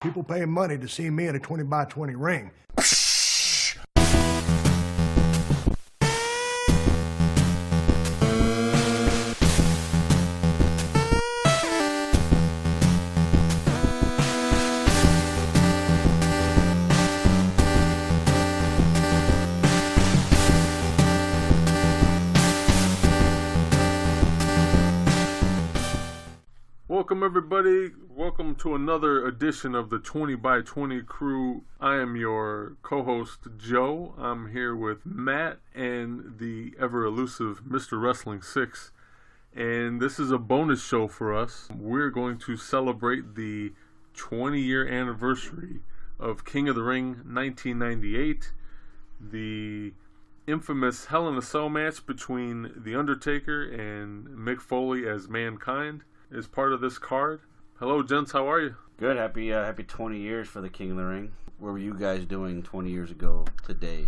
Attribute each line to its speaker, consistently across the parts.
Speaker 1: People paying money to see me in a 20 by 20 ring.
Speaker 2: Welcome everybody, welcome to another edition of the 20 by 20 crew. I am your co-host Joe. I'm here with Matt and the ever elusive Mr. Wrestling 6. And this is a bonus show for us. We're going to celebrate the 20-year anniversary of King of the Ring 1998. The infamous Hell in a Cell match between The Undertaker and Mick Foley as Mankind is part of this card. Hello, gents. How are you?
Speaker 3: Good. Happy 20 years for the King of the Ring. What were you guys doing 20 years ago today?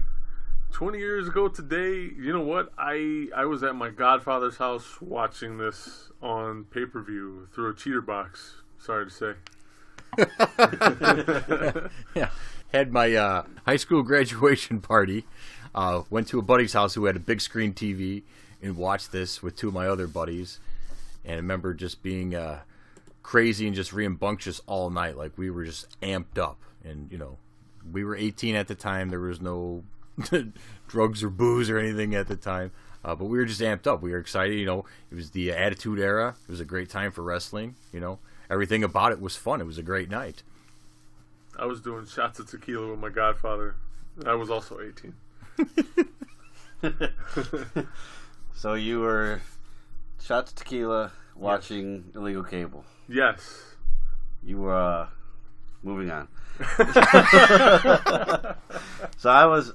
Speaker 2: 20 years ago today, you know what? I was at my godfather's house watching this on pay-per-view through a cheater box. Sorry to say.
Speaker 4: Yeah. Had my high school graduation party. Went to a buddy's house who had a big screen TV and watched this with two of my other buddies. And I remember just being crazy and just rambunctious all night. Like, we were just amped up. And, you know, we were 18 at the time. There was no drugs or booze or anything at the time. But we were just amped up. We were excited. You know, it was the Attitude Era. It was a great time for wrestling. You know, everything about it was fun. It was a great night.
Speaker 2: I was doing shots of tequila with my godfather. I was also 18.
Speaker 3: So you were shots of tequila watching illegal cable.
Speaker 2: Yes.
Speaker 3: You were moving on. So I was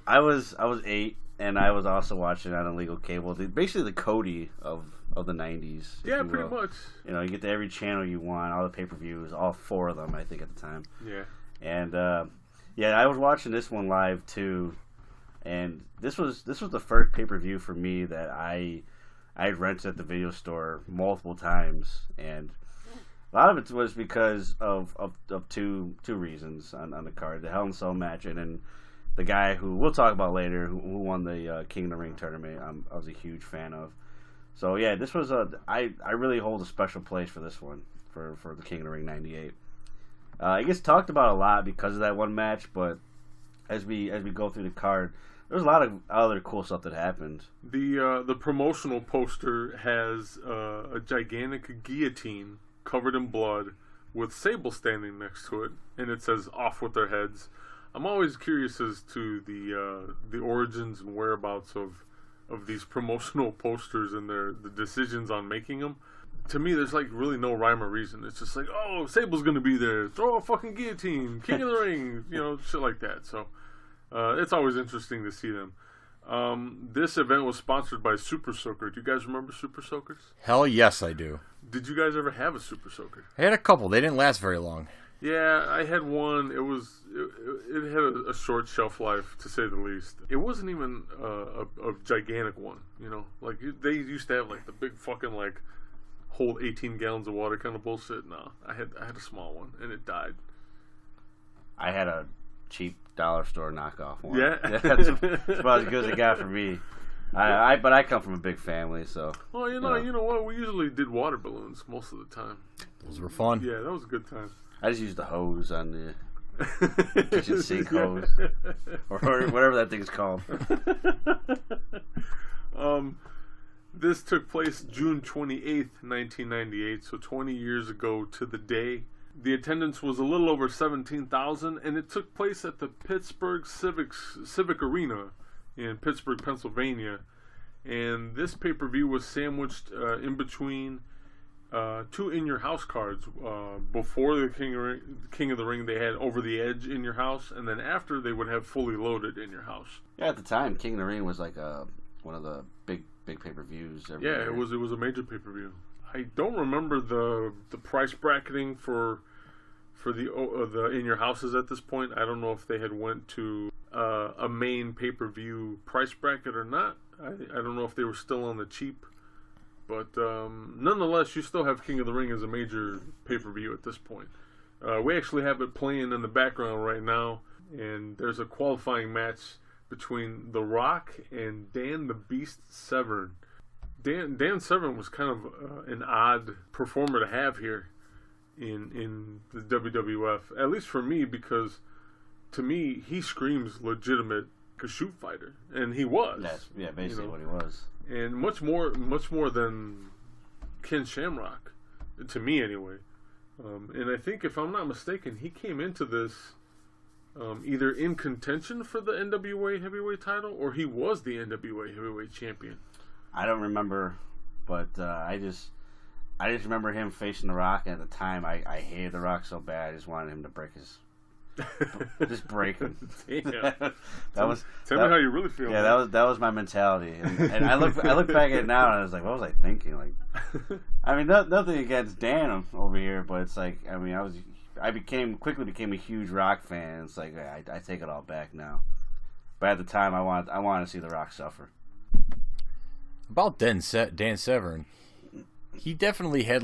Speaker 3: 8, and I was also watching on illegal cable. Basically the Cody of the 90s.
Speaker 2: Yeah, pretty much.
Speaker 3: You know, you get to every channel you want, all the pay-per-views, all 4 of them, I think, at the time.
Speaker 2: Yeah.
Speaker 3: And I was watching this one live too, and this was the first pay-per-view for me that I had rented at the video store multiple times, and a lot of it was because of two reasons on the card: the Hell in a Cell match, and then the guy who we'll talk about later who won the King of the Ring tournament. I was a huge fan of. So yeah, this was I really hold a special place for this one for the King of the Ring '98. It gets talked about a lot because of that one match, but as we go through the card, there's a lot of other cool stuff that happened.
Speaker 2: The promotional poster has a gigantic guillotine covered in blood with Sable standing next to it, and it says "Off with their heads." I'm always curious as to the origins and whereabouts of these promotional posters and the decisions on making them. To me, there's like really no rhyme or reason. It's just like, oh, Sable's gonna be there. Throw a fucking guillotine, King of the Ring, you know, shit like that. So it's always interesting to see them. This event was sponsored by Super Soaker. Do you guys remember Super Soakers?
Speaker 4: Hell yes, I do.
Speaker 2: Did you guys ever have a Super Soaker?
Speaker 4: I had a couple. They didn't last very long.
Speaker 2: Yeah, I had one. It had a short shelf life, to say the least. It wasn't even a gigantic one, you know. Like, they used to have like the big fucking like hold 18 gallons of water kind of bullshit. No, I had a small one, and it died.
Speaker 3: I had a cheap dollar store knockoff one.
Speaker 2: Yeah,
Speaker 3: That's about as good as it got for me. But I come from a big family, so.
Speaker 2: Well, you know what? We usually did water balloons most of the time.
Speaker 4: Those were fun.
Speaker 2: Yeah, that was a good time.
Speaker 3: I just used the hose on the kitchen sink hose, or whatever that thing's called.
Speaker 2: This took place June 28th, 1998, so 20 years ago to the day. The attendance was a little over 17,000, and it took place at the Pittsburgh Civic Arena in Pittsburgh, Pennsylvania. And this pay-per-view was sandwiched in between 2 In Your House cards. Before the King of the Ring, they had Over the Edge In Your House, and then after they would have Fully Loaded In Your House.
Speaker 3: Yeah, at the time, King of the Ring was like one of the big pay-per-views.
Speaker 2: Yeah, year. It was a major pay-per-view. I don't remember the price bracketing for the In Your Houses at this point. I don't know if they had went to a main pay-per-view price bracket or not. I don't know if they were still on the cheap. But nonetheless, you still have King of the Ring as a major pay-per-view at this point. We actually have it playing in the background right now, and there's a qualifying match between The Rock and Dan the Beast Severn. Dan Severn was kind of an odd performer to have here in the WWF, at least for me, because to me he screams legitimate Kashoot fighter, and he was.
Speaker 3: Basically what he was,
Speaker 2: and much more than Ken Shamrock, to me anyway. And I think, if I'm not mistaken, he came into this either in contention for the NWA heavyweight title, or he was the NWA heavyweight champion.
Speaker 3: I don't remember, but I just remember him facing The Rock, and at the time I hated The Rock so bad I just wanted him to break his just break him.
Speaker 2: Damn.
Speaker 3: Tell
Speaker 2: me how you really feel.
Speaker 3: Yeah,
Speaker 2: man.
Speaker 3: that was my mentality, and I look back at it now, and I was like, what was I thinking? Like, I mean, nothing against Dan over here, but it's like, I mean, I quickly became a huge Rock fan. It's like I take it all back now, but at the time I wanted to see The Rock suffer.
Speaker 4: About Dan Severn, he definitely had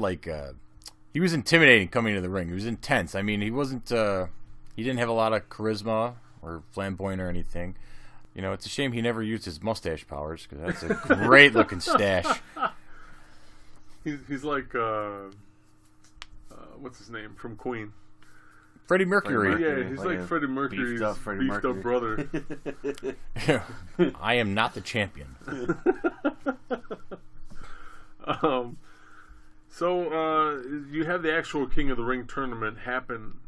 Speaker 4: he was intimidating coming to the ring. He was intense. I mean, he wasn't. He didn't have a lot of charisma or flamboyant or anything. You know, it's a shame he never used his mustache powers, because that's a great looking stash.
Speaker 2: He's like what's his name from Queen?
Speaker 4: Freddie Mercury.
Speaker 2: Yeah, he's like Freddie Mercury's beefed up brother.
Speaker 4: I am not the champion.
Speaker 2: So you have the actual King of the Ring tournament happen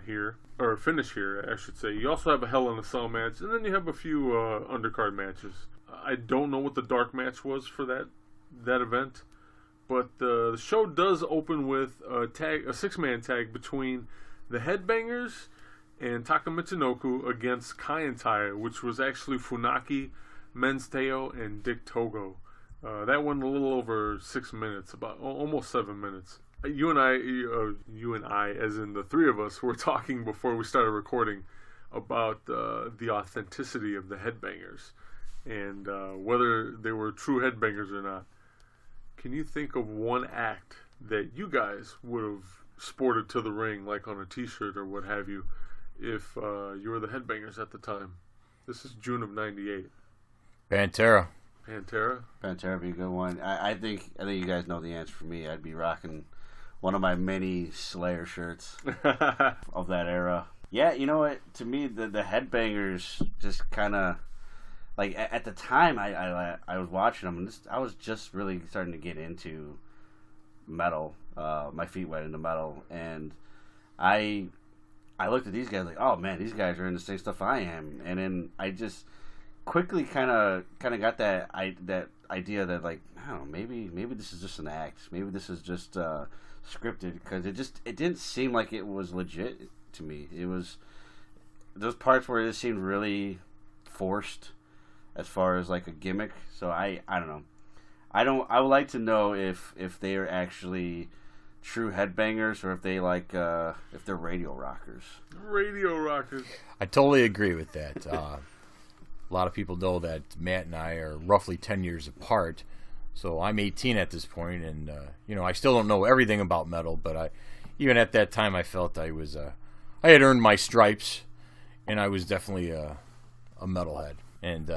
Speaker 2: here, or finish here, I should say. You also have a Hell in a Cell match, and then you have a few undercard matches. I don't know what the dark match was for that event, but the show does open with a six-man tag between the Headbangers and Taka Michinoku against Kai and Tai, which was actually Funaki, Mensteo, and Dick Togo. That went a little over 6 minutes, about almost 7 minutes. You and I, as in the three of us, were talking before we started recording about the authenticity of the Headbangers and whether they were true Headbangers or not. Can you think of one act that you guys would have sported to the ring, like on a T-shirt or what have you, if you were the Headbangers at the time? This is June of '98.
Speaker 4: Pantera
Speaker 3: would be a good one. I think you guys know the answer for me. I'd be rocking one of my many Slayer shirts of that era. Yeah, you know what? To me, the Headbangers just kind of, like, at the time I was watching them, and I was just really starting to get into metal. My feet went into metal, and I looked at these guys like, oh man, these guys are in the same stuff I am, and then I just quickly kind of got that idea that, like, I don't know, maybe this is just an act, maybe this is just scripted, because it didn't seem like it was legit to me. It was those parts where it seemed really forced as far as like a gimmick. So I don't know. I would like to know if they are actually true Headbangers, or if they if they're radio rockers.
Speaker 2: Radio rockers. I
Speaker 4: totally agree with that. A lot of people know that Matt and I are roughly 10 years apart, so I'm 18 at this point, and I still don't know everything about metal, but even at that time I felt I had earned my stripes, and I was definitely a metalhead. And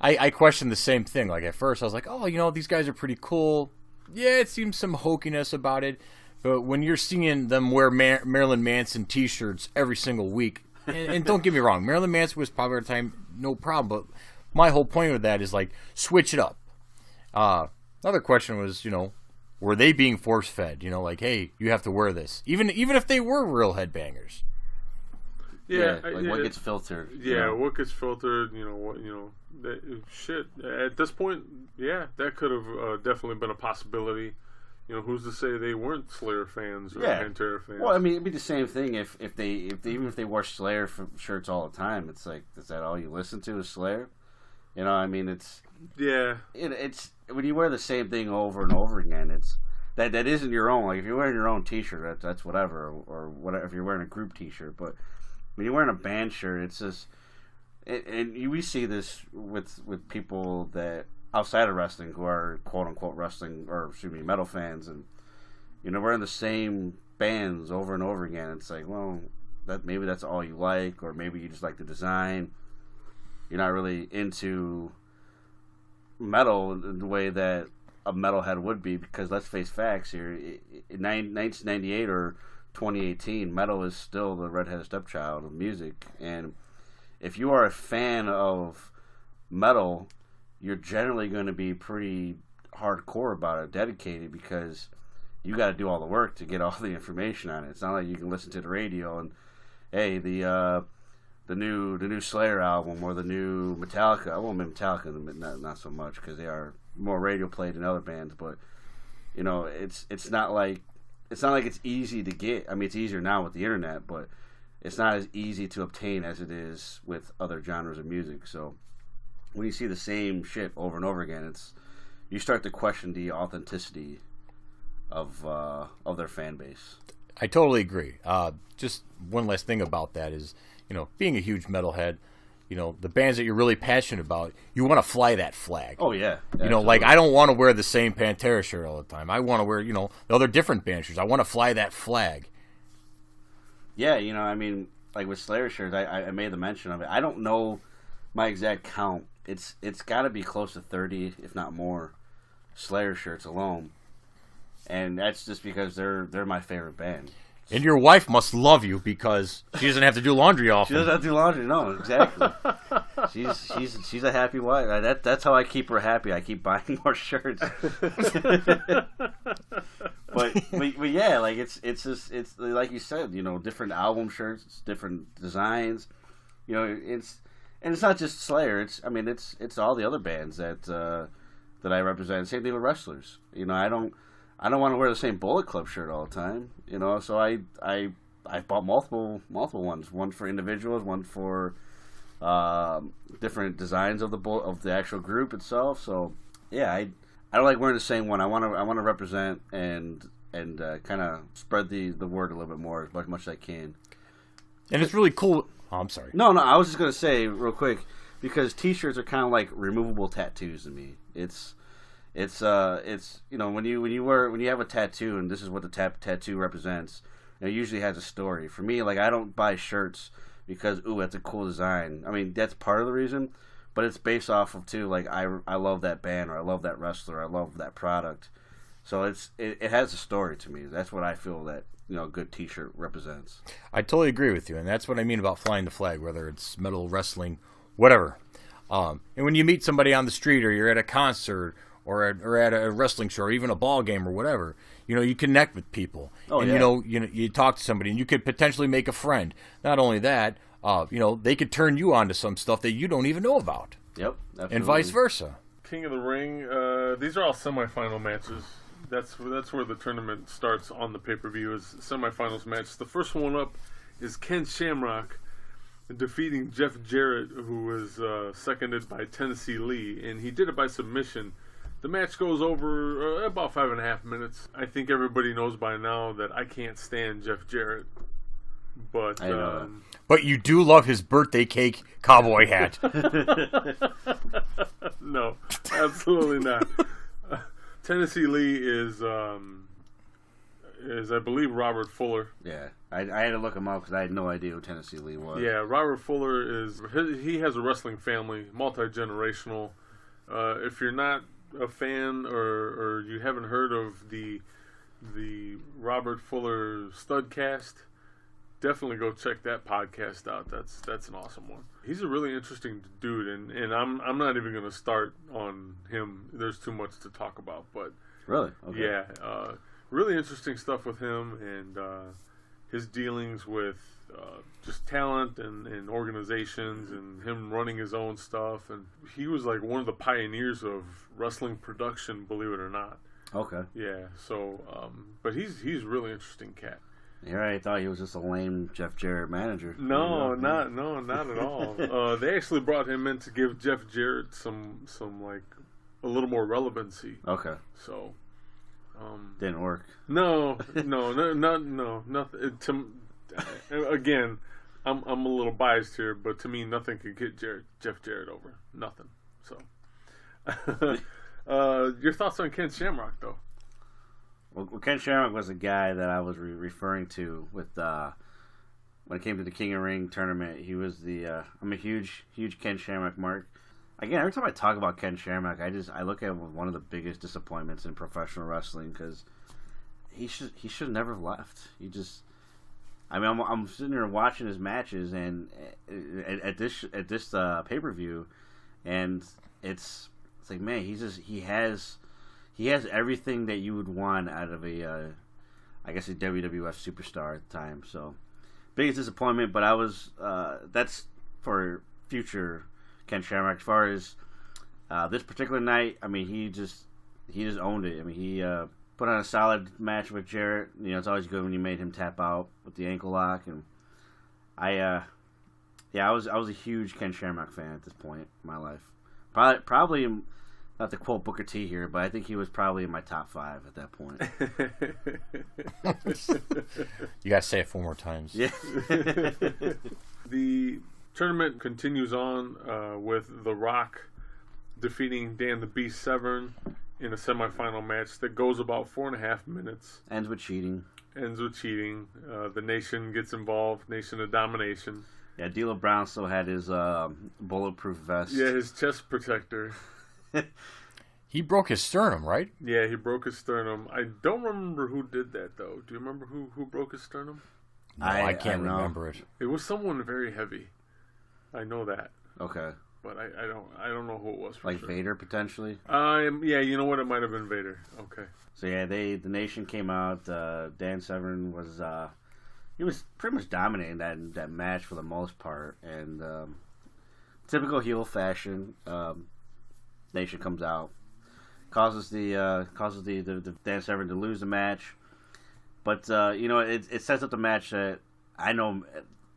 Speaker 4: I questioned the same thing. Like, at first I was like, oh, these guys are pretty cool. Yeah, it seems some hokiness about it, but when you're seeing them wear Marilyn Manson t-shirts every single week, and don't get me wrong, Marilyn Manson was popular at the time, no problem, but my whole point with that is, like, switch it up. Another question was, were they being force-fed? Like, hey, you have to wear this, even if they were real Headbangers.
Speaker 3: Yeah, what gets filtered?
Speaker 2: Yeah, what gets filtered? Shit. At this point, yeah, that could have definitely been a possibility. Who's to say they weren't Slayer fans or Pantera fans?
Speaker 3: Well, I mean, it'd be the same thing if they wore Slayer shirts all the time. It's like, is that all you listen to is Slayer? I mean, it's it's when you wear the same thing over and over again. It's that isn't your own. Like, if you're wearing your own T-shirt, that's whatever, or whatever. If you're wearing a group T-shirt, but when you're wearing a band shirt, it's just, and we see this with people that outside of wrestling who are quote unquote wrestling, or excuse me, metal fans, and wearing the same bands over and over again. It's like, well, maybe that's all you like, or maybe you just like the design. You're not really into metal in the way that a metalhead would be, because let's face facts here. In 1998 or 2018, metal is still the redheaded stepchild of music. And if you are a fan of metal, you're generally going to be pretty hardcore about it, dedicated, because you got to do all the work to get all the information on it. It's not like you can listen to the radio and, hey, the new Slayer album or the new Metallica. I won't mention Metallica, not so much, because they are more radio played than other bands. But you know, it's not like it's easy to get. I mean, it's easier now with the internet, but it's not as easy to obtain as it is with other genres of music. So when you see the same shit over and over again, you start to question the authenticity of their fan base.
Speaker 4: I totally agree. Just one last thing about that is, you know, being a huge metalhead, you know, the bands that you're really passionate about, you want to fly that flag.
Speaker 3: Oh, yeah.
Speaker 4: You know, like, I don't want to wear the same Pantera shirt all the time. I want to wear, you know, the other different band shirts. I want to fly that flag.
Speaker 3: Yeah, you know, I mean, like with Slayer shirts, I made the mention of it. I don't know my exact count. It's got to be close to 30, if not more, Slayer shirts alone. And that's just because they're my favorite band.
Speaker 4: And your wife must love you because she doesn't have to do laundry often.
Speaker 3: She doesn't have to do laundry, no, exactly. she's a happy wife. That's how I keep her happy. I keep buying more shirts. but yeah, like it's just like you said, you know, different album shirts, different designs. You know, it's not just Slayer. It's all the other bands that I represent. Same thing with wrestlers. You know, I don't want to wear the same Bullet Club shirt all the time, you know. So I bought multiple ones. One for individuals, one for different designs of the actual group itself. So yeah, I don't like wearing the same one. I want to represent and kind of spread the word a little bit more as much as I can.
Speaker 4: And it's really cool. Oh, I'm sorry.
Speaker 3: No, I was just gonna say real quick, because T-shirts are kind of like removable tattoos to me. It's you know, when you have a tattoo, and this is what the tattoo represents, it usually has a story. For me, like, I don't buy shirts because, ooh, that's a cool design. I mean, that's part of the reason, but it's based off of, too, like, I love that band, or I love that wrestler, I love that product. So it has a story to me. That's what I feel that, you know, a good T-shirt represents.
Speaker 4: I totally agree with you, and that's what I mean about flying the flag, whether it's metal, wrestling, whatever. And when you meet somebody on the street, or you're at a concert, or at a wrestling show, or even a ball game, or whatever, you know, you connect with people.
Speaker 3: Oh,
Speaker 4: and
Speaker 3: yeah.
Speaker 4: you talk to somebody, and you could potentially make a friend. Not only that, you know, they could turn you on to some stuff that you don't even know about.
Speaker 3: Yep, absolutely.
Speaker 4: And vice versa.
Speaker 2: King of the Ring. These are all semifinal matches. That's where the tournament starts on the pay-per-view, is semifinals match. The first one up is Ken Shamrock defeating Jeff Jarrett, who was seconded by Tennessee Lee, and he did it by submission. The match goes over about 5.5 minutes. I think everybody knows by now that I can't stand Jeff Jarrett, but
Speaker 4: but you do love his birthday cake cowboy hat.
Speaker 2: No, absolutely not. Tennessee Lee is I believe Robert Fuller.
Speaker 3: Yeah, I had to look him up because I had no idea who Tennessee Lee was.
Speaker 2: Yeah, Robert Fuller he has a wrestling family, multi-generational. If you're not a fan or you haven't heard of the Robert Fuller Studcast, definitely go check that podcast out. That's an awesome one. He's a really interesting dude, and I'm not even going to start on him. There's too much to talk about, but
Speaker 3: really, okay.
Speaker 2: Yeah, really interesting stuff with him, and his dealings with just talent and organizations, and him running his own stuff. And he was like one of the pioneers of wrestling production, believe it or not.
Speaker 3: Okay.
Speaker 2: Yeah. So, but he's a really interesting cat.
Speaker 3: Here I thought he was just a lame Jeff Jarrett manager.
Speaker 2: No, not at all. They actually brought him in to give Jeff Jarrett some like a little more relevancy.
Speaker 3: Okay.
Speaker 2: So.
Speaker 3: Didn't work.
Speaker 2: No, nothing. Again, I'm a little biased here, but to me, nothing could get Jeff Jarrett over. Nothing. So, your thoughts on Ken Shamrock, though?
Speaker 3: Well, Ken Shamrock was the guy that I was referring to with when it came to the King of Ring tournament. He was the I'm a huge Ken Shamrock mark. Again, every time I talk about Ken Shamrock, I look at him as one of the biggest disappointments in professional wrestling because he should never have left. I'm sitting there watching his matches and at this pay-per-view, and it's like, man, he has everything that you would want out of a WWF superstar at the time. So biggest disappointment, but I was that's for future Ken Shamrock. As far as this particular night, I mean, he just owned it. I mean, he put on a solid match with Jarrett. You know, it's always good when you made him tap out with the ankle lock, and I was a huge Ken Shamrock fan at this point in my life. Probably not to quote Booker T here, but I think he was probably in my top 5 at that point.
Speaker 4: You gotta say it 4 more times.
Speaker 3: Yeah.
Speaker 2: The tournament continues on with The Rock defeating Dan the Beast Severn in a semifinal match that goes about 4.5 minutes.
Speaker 3: Ends with cheating.
Speaker 2: The Nation gets involved. Nation of Domination.
Speaker 3: Yeah, D'Lo Brown still had his bulletproof vest.
Speaker 2: Yeah, his chest protector.
Speaker 4: He broke his sternum, right?
Speaker 2: Yeah, he broke his sternum. I don't remember who did that, though. Do you remember who broke his sternum?
Speaker 4: No, I can't remember it.
Speaker 2: It was someone very heavy. I know that.
Speaker 3: Okay.
Speaker 2: But I don't know who it was for
Speaker 3: like
Speaker 2: sure.
Speaker 3: Vader, potentially?
Speaker 2: Yeah, you know what? It might have been Vader. Okay.
Speaker 3: So, yeah, the Nation came out. Dan Severn was... he was pretty much dominating that match for the most part. And typical heel fashion, Nation comes out. Causes the Dan Severn to lose the match. But, it sets up the match that I know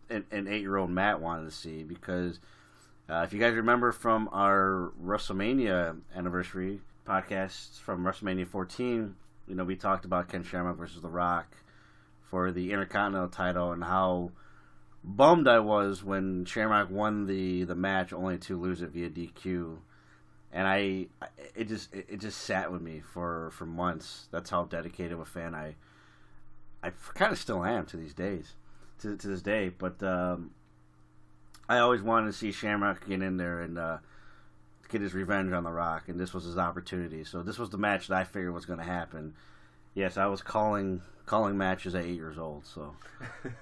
Speaker 3: an 8-year-old Matt wanted to see because... if you guys remember from our WrestleMania anniversary podcast from WrestleMania 14, we talked about Ken Shamrock versus The Rock for the Intercontinental title and how bummed I was when Shamrock won the match only to lose it via DQ. And it just sat with me for months. That's how dedicated of a fan I kind of still am to these days, to this day. But I always wanted to see Shamrock get in there and get his revenge on The Rock, and this was his opportunity. So this was the match that I figured was going to happen. Yes, I was calling matches at 8 years old, so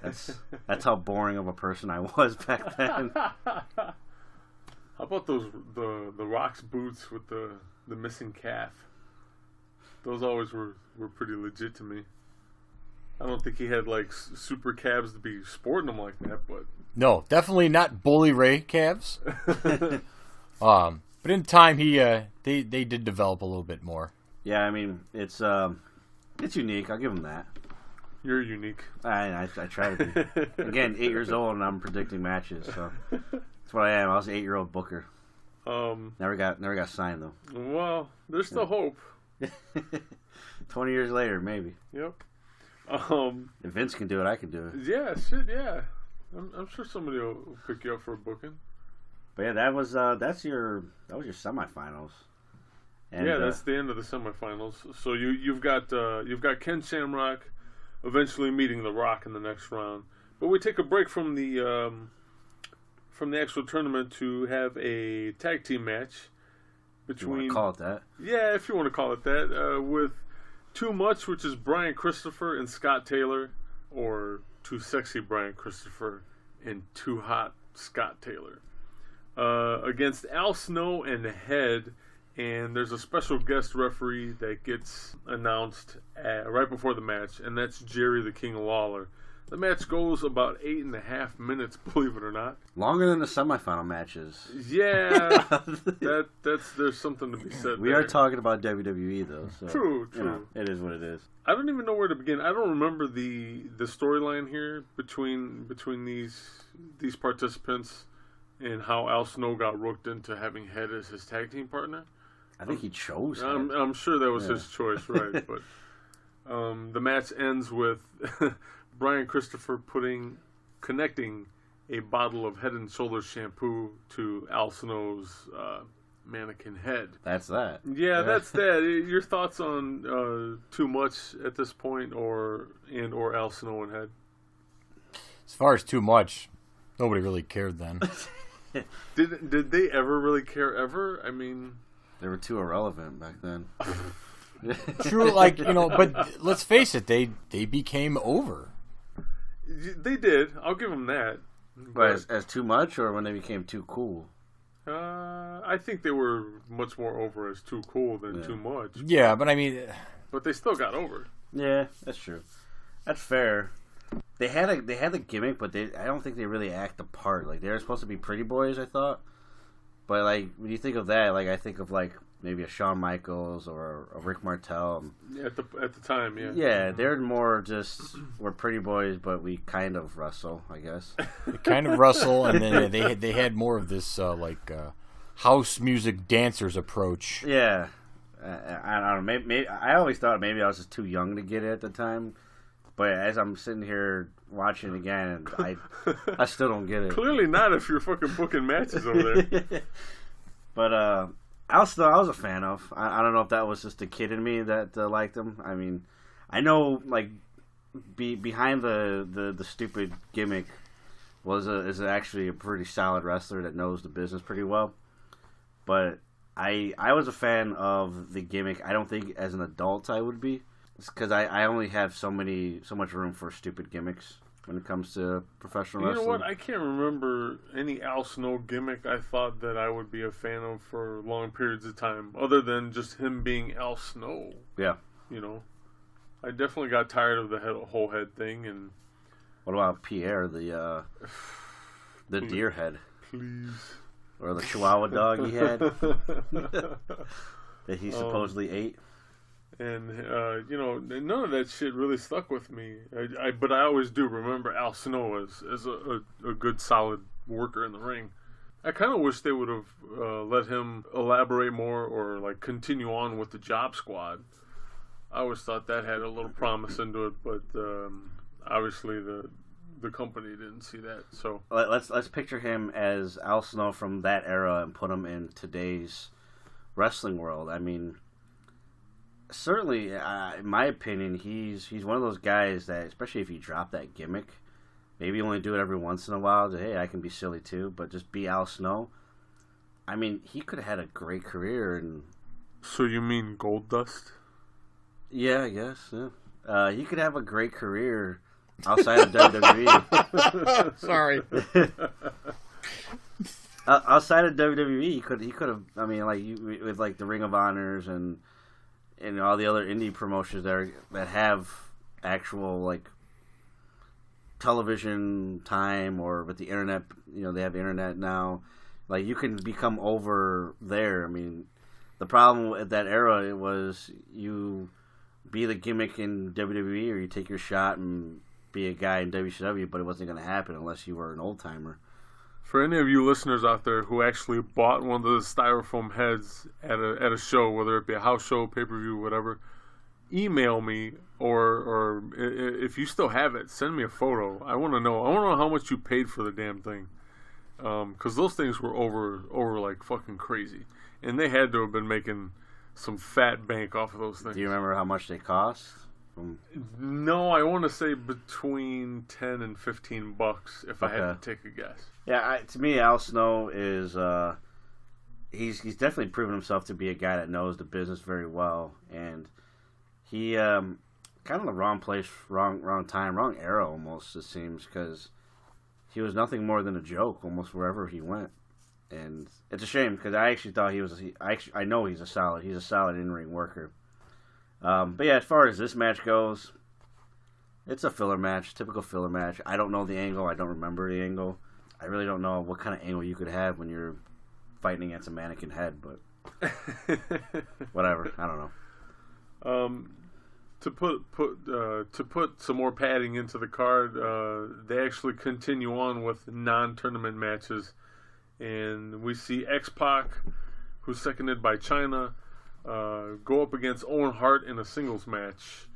Speaker 3: that's how boring of a person I was back then.
Speaker 2: How about the Rock's boots with the missing calf? Those always were pretty legit to me. I don't think he had like super calves to be sporting them like that, but
Speaker 4: no, definitely not Bully Ray calves. But in time, they did develop a little bit more.
Speaker 3: Yeah, I mean it's unique. I'll give him that.
Speaker 2: You're unique.
Speaker 3: I try to be. Again, 8 years old and I'm predicting matches, so that's what I am. I was an 8-year-old booker. Never got signed though.
Speaker 2: Well, there's still hope.
Speaker 3: 20 years later, maybe.
Speaker 2: Yep.
Speaker 3: If Vince can do it, I can do it.
Speaker 2: Yeah, shit, yeah. I'm sure somebody will pick you up for a booking.
Speaker 3: But yeah, that was your semifinals. And,
Speaker 2: yeah, that's the end of the semifinals. So you've got Ken Shamrock eventually meeting The Rock in the next round. But we take a break from the actual tournament to have a tag team match between.
Speaker 3: You want to call it that?
Speaker 2: Yeah, if you want to call it that, with Too Much, which is Brian Christopher and Scott Taylor, or Too Sexy Brian Christopher and Too Hot Scott Taylor, against Al Snow and the Head. And there's a special guest referee that gets announced right before the match, and that's Jerry the King Lawler. The match goes about 8.5 minutes, believe it or not.
Speaker 3: Longer than the semifinal matches.
Speaker 2: Yeah, there's something to be said.
Speaker 3: We are talking about WWE though. So,
Speaker 2: True.
Speaker 3: It is what it is.
Speaker 2: I don't even know where to begin. I don't remember the storyline here between these participants and how Al Snow got rooked into having Head as his tag team partner.
Speaker 3: I think he chose
Speaker 2: him. I'm sure that was his choice, right? But the match ends with Brian Christopher connecting a bottle of Head and Shoulders shampoo to Al Snow's mannequin head.
Speaker 3: That's that.
Speaker 2: Yeah, that's that. Your thoughts on too much at this point, or Al Snow and head?
Speaker 4: As far as too much, nobody really cared then.
Speaker 2: Did they ever really care ever? I mean,
Speaker 3: they were too irrelevant back then.
Speaker 4: True, but let's face it, they became over.
Speaker 2: They did. I'll give them that.
Speaker 3: But as too much, or when they became too cool?
Speaker 2: I think they were much more over as too cool than too much.
Speaker 4: Yeah, but I mean,
Speaker 2: but they still got over.
Speaker 3: Yeah, that's true. That's fair. They had a gimmick, but I don't think they really act the part. Like, they were supposed to be pretty boys, I thought. But like, when you think of that, like, I think of like maybe a Shawn Michaels or a Rick Martel.
Speaker 2: At the time, yeah.
Speaker 3: Yeah, they're more just, we're pretty boys, but we kind of wrestle, I guess.
Speaker 4: They kind of wrestle, and then they had more of this house music dancers approach.
Speaker 3: Yeah, I don't know. Maybe I always thought maybe I was just too young to get it at the time. But as I'm sitting here watching it again, I still don't get it.
Speaker 2: Clearly not if you're fucking booking matches over there.
Speaker 3: But I was a fan of. I don't know if that was just a kid in me that liked him. I mean, I know like behind the stupid gimmick is actually a pretty solid wrestler that knows the business pretty well. But I was a fan of the gimmick. I don't think as an adult I would be. It's because I only have so much room for stupid gimmicks when it comes to professional wrestling.
Speaker 2: You know what? I can't remember any Al Snow gimmick I thought that I would be a fan of for long periods of time, other than just him being Al Snow.
Speaker 3: Yeah.
Speaker 2: You know, I definitely got tired of the whole head thing. And
Speaker 3: what about Pierre, the deer head?
Speaker 2: Please.
Speaker 3: Or the Chihuahua dog he had that he supposedly ate.
Speaker 2: And, none of that shit really stuck with me. But I always do remember Al Snow as a good, solid worker in the ring. I kind of wish they would have let him elaborate more or, like, continue on with the Job Squad. I always thought that had a little promise into it, but obviously the company didn't see that. So
Speaker 3: let's picture him as Al Snow from that era and put him in today's wrestling world. I mean, certainly, in my opinion, he's one of those guys that, especially if you drop that gimmick, maybe only do it every once in a while. Hey, I can be silly too, but just be Al Snow. I mean, he could have had a great career. And
Speaker 2: so you mean Gold Dust?
Speaker 3: Yeah, I guess. Yeah, he could have a great career outside of WWE.
Speaker 4: Sorry.
Speaker 3: Outside of WWE, he could have. I mean, like with like the Ring of Honors and all the other indie promotions that have actual like television time, or with the internet, they have internet now. Like, you can become over there. I mean, the problem at that era, it was you be the gimmick in WWE, or you take your shot and be a guy in WCW, but it wasn't going to happen unless you were an old timer.
Speaker 2: For any of you listeners out there who actually bought one of the styrofoam heads at a show, whether it be a house show, pay-per-view, whatever, email me, or if you still have it, send me a photo. I want to know. I want to know how much you paid for the damn thing, because those things were over like fucking crazy, and they had to have been making some fat bank off of those things.
Speaker 3: Do you remember how much they cost?
Speaker 2: No, I want to say between $10 and $15 if I had to take a guess.
Speaker 3: Yeah, to me, Al Snow is he's definitely proven himself to be a guy that knows the business very well, and he kind of the wrong place, wrong time, wrong era almost, it seems, because he was nothing more than a joke almost wherever he went, and it's a shame because I actually thought I know he's a solid in-ring worker. But yeah, as far as this match goes, it's a filler match, typical filler match. I don't know the angle. I don't remember the angle. I really don't know what kind of angle you could have when you're fighting against a mannequin head, but whatever. I don't know.
Speaker 2: To put some more padding into the card, they actually continue on with non-tournament matches, and we see X-Pac, who's seconded by Chyna, go up against Owen Hart in a singles match.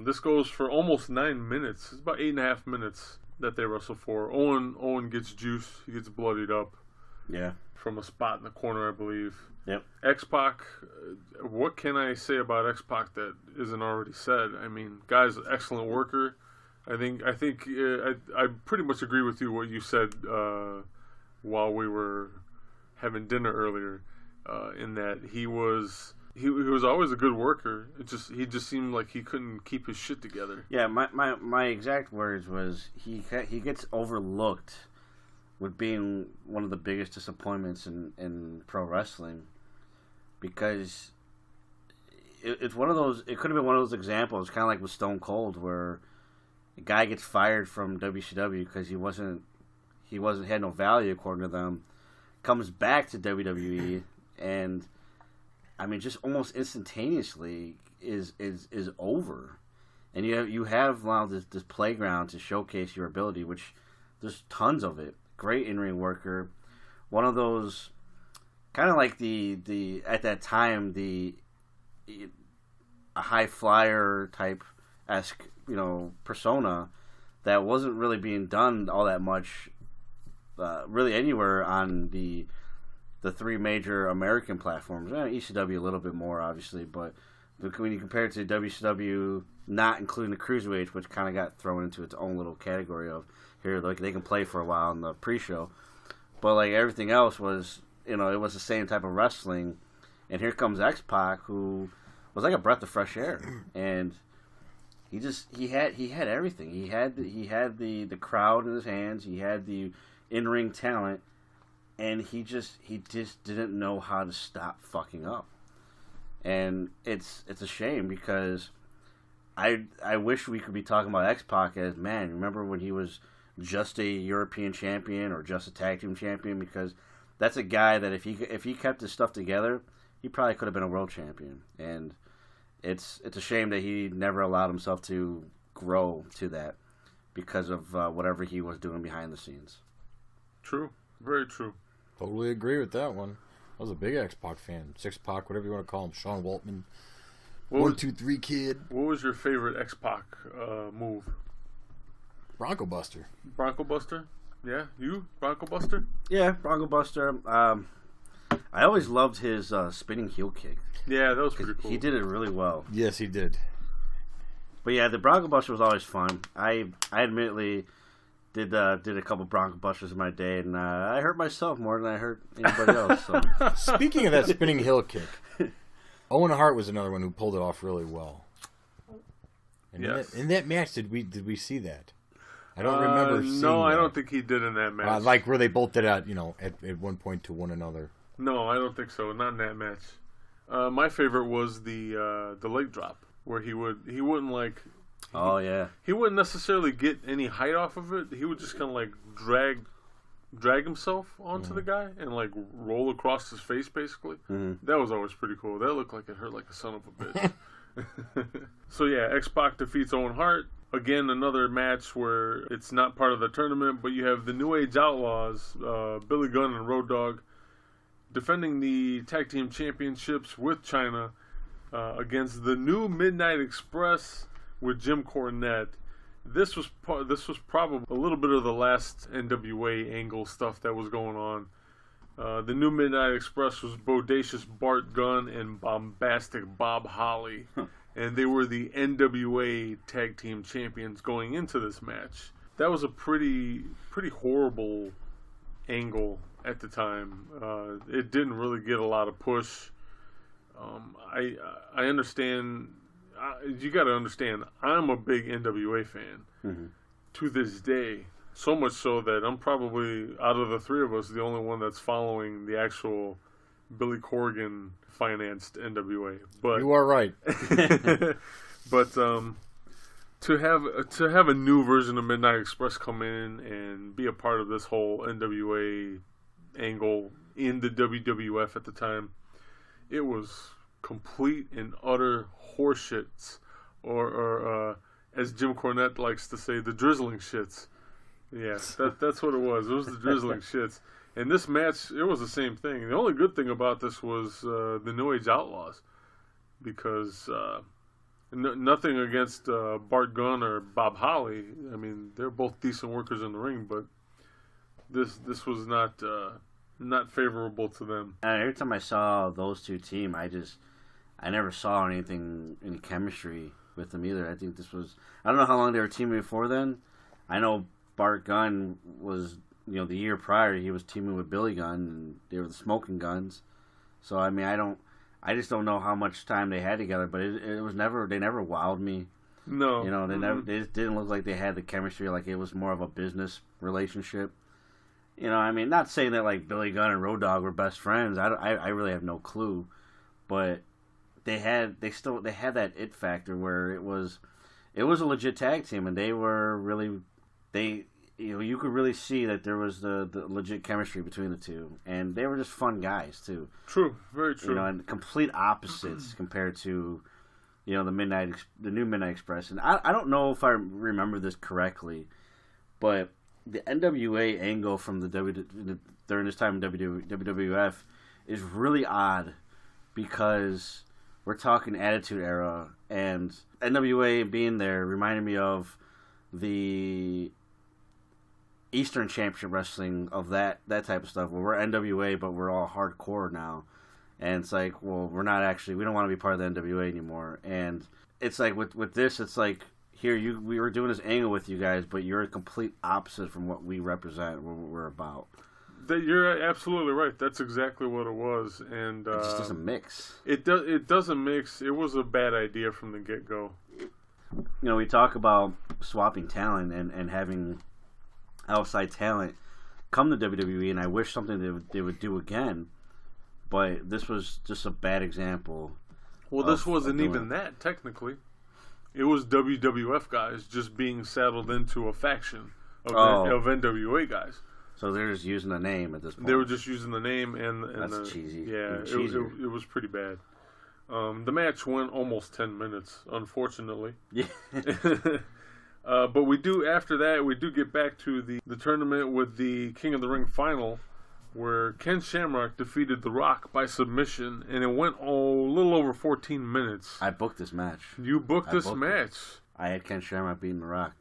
Speaker 2: This goes for almost 9 minutes. It's about 8.5 minutes that they wrestle for. Owen gets juice. He gets bloodied up.
Speaker 3: Yeah.
Speaker 2: from a spot in the corner, I believe.
Speaker 3: Yep.
Speaker 2: X-Pac, what can I say about X-Pac that isn't already said? I mean, guy's an excellent worker. I pretty much agree with you what you said while we were having dinner earlier, in that he was always a good worker. He just seemed like he couldn't keep his shit together.
Speaker 3: Yeah, my exact words was he gets overlooked with being one of the biggest disappointments in pro wrestling, because it's one of those. It could have been one of those examples, kind of like with Stone Cold, where a guy gets fired from WCW because he had no value according to them, comes back to WWE, and I mean, just almost instantaneously is over, and you have now this playground to showcase your ability, which there's tons of it. Great in-ring worker, one of those kind of like the at that time a high flyer type esque persona that wasn't really being done all that much, really anywhere on the three major American platforms. ECW a little bit more, obviously, but when you compare it to WCW, not including the Cruiserweights, which kind of got thrown into its own little category of here, like they can play for a while in the pre-show, but like everything else was, it was the same type of wrestling. And here comes X-Pac, who was like a breath of fresh air, and he had everything. He had the crowd in his hands. He had the in-ring talent, and he just didn't know how to stop fucking up. And it's a shame, because I wish we could be talking about X-Pac as, man, remember when he was just a European champion or just a tag team champion? Because that's a guy that if he kept his stuff together, he probably could have been a world champion. And it's a shame that he never allowed himself to grow to that because of whatever he was doing behind the scenes.
Speaker 2: True. Very true.
Speaker 4: Totally agree with that one. I was a big X-Pac fan. Six-Pac, whatever you want to call him. Sean Waltman. 1, 2, 3 kid.
Speaker 2: What was your favorite X-Pac move?
Speaker 4: Bronco Buster.
Speaker 2: Bronco Buster? Yeah, you? Bronco Buster?
Speaker 3: Yeah, Bronco Buster. I always loved his spinning heel kick.
Speaker 2: Yeah, that was pretty cool.
Speaker 3: He did it really well.
Speaker 4: Yes, he did.
Speaker 3: But yeah, the Bronco Buster was always fun. I admittedly did a couple Bronco Busters in my day, and I hurt myself more than I hurt anybody else. So.
Speaker 4: Speaking of that spinning heel kick, Owen Hart was another one who pulled it off really well. And
Speaker 2: yes.
Speaker 4: In that match, did we see that? I don't remember seeing
Speaker 2: No, I
Speaker 4: that.
Speaker 2: don't think he did in that match.
Speaker 4: Like where they both did at one point to one another.
Speaker 2: No, I don't think so. Not in that match. My favorite was the leg drop, where he wouldn't like.
Speaker 3: Oh yeah.
Speaker 2: He wouldn't necessarily get any height off of it. He would just kind of like drag himself onto the guy and like roll across his face, basically. Mm-hmm. That was always pretty cool. That looked like it hurt like a son of a bitch. So yeah, X-Pac defeats Owen Hart. Again, another match where it's not part of the tournament, but you have the New Age Outlaws, Billy Gunn and Road Dogg, defending the tag team championships with China against the New Midnight Express with Jim Cornette. This was probably a little bit of the last NWA angle stuff that was going on. The New Midnight Express was Bodacious Bart Gunn and Bombastic Bob Holly. And they were the NWA Tag Team Champions going into this match. That was a pretty horrible angle at the time. It didn't really get a lot of push. I understand. You got to understand, I'm a big NWA fan to this day. So much so that I'm probably, out of the three of us, the only one that's following the actual Billy Corgan financed NWA. But
Speaker 4: you are right.
Speaker 2: But to have a new version of Midnight Express come in and be a part of this whole NWA angle in the WWF at the time, it was complete and utter horseshits, or as Jim Cornette likes to say, the drizzling shits. Yes, that's what it was. It was the drizzling shits. And this match, it was the same thing. The only good thing about this was the New Age Outlaws, because nothing against Bart Gunn or Bob Holly. I mean, they're both decent workers in the ring, but this was not not favorable to them.
Speaker 3: And every time I saw those two team, I never saw any chemistry with them either. I think this was, I don't know how long they were teaming before then. I know Bart Gunn was, the year prior he was teaming with Billy Gunn, and they were the Smoking Guns. So I mean, I just don't know how much time they had together, but it was never, they never wowed me.
Speaker 2: No,
Speaker 3: they just didn't look like they had the chemistry. Like it was more of a business relationship. I mean, not saying that like Billy Gunn and Road Dogg were best friends. I really have no clue, but they had that it factor where it was a legit tag team, and they were really you could really see that there was the legit chemistry between the two, and they were just fun guys too.
Speaker 2: True, very true.
Speaker 3: And complete opposites compared to the new Midnight Express. And I don't know if I remember this correctly, but the NWA angle from during this time in WWF is really odd because we're talking Attitude Era, and NWA being there reminded me of the Eastern Championship Wrestling of that type of stuff, where we're NWA but we're all hardcore now, and it's like, well, we don't want to be part of the NWA anymore. And it's like with this, it's like, here we were doing this angle with you guys, but you're a complete opposite from what we represent, what we're about.
Speaker 2: You're absolutely right. That's exactly what it was, and
Speaker 3: It just doesn't mix.
Speaker 2: It doesn't mix. It was a bad idea from the get go.
Speaker 3: We talk about swapping talent and having outside talent come to WWE, and I wish something they would do again. But this was just a bad example.
Speaker 2: Well, this wasn't even that, technically. It was WWF guys just being saddled into a faction of NWA guys.
Speaker 3: So they're just using the name at this point.
Speaker 2: They were just using the name and
Speaker 3: that's cheesy.
Speaker 2: Yeah, it was pretty bad. The match went almost 10 minutes, unfortunately.
Speaker 3: Yeah.
Speaker 2: But after that, we do get back to the tournament with the King of the Ring final, where Ken Shamrock defeated The Rock by submission, and it went a little over 14 minutes.
Speaker 3: I booked this match.
Speaker 2: You booked this match.
Speaker 3: I had Ken Shamrock beating The Rock.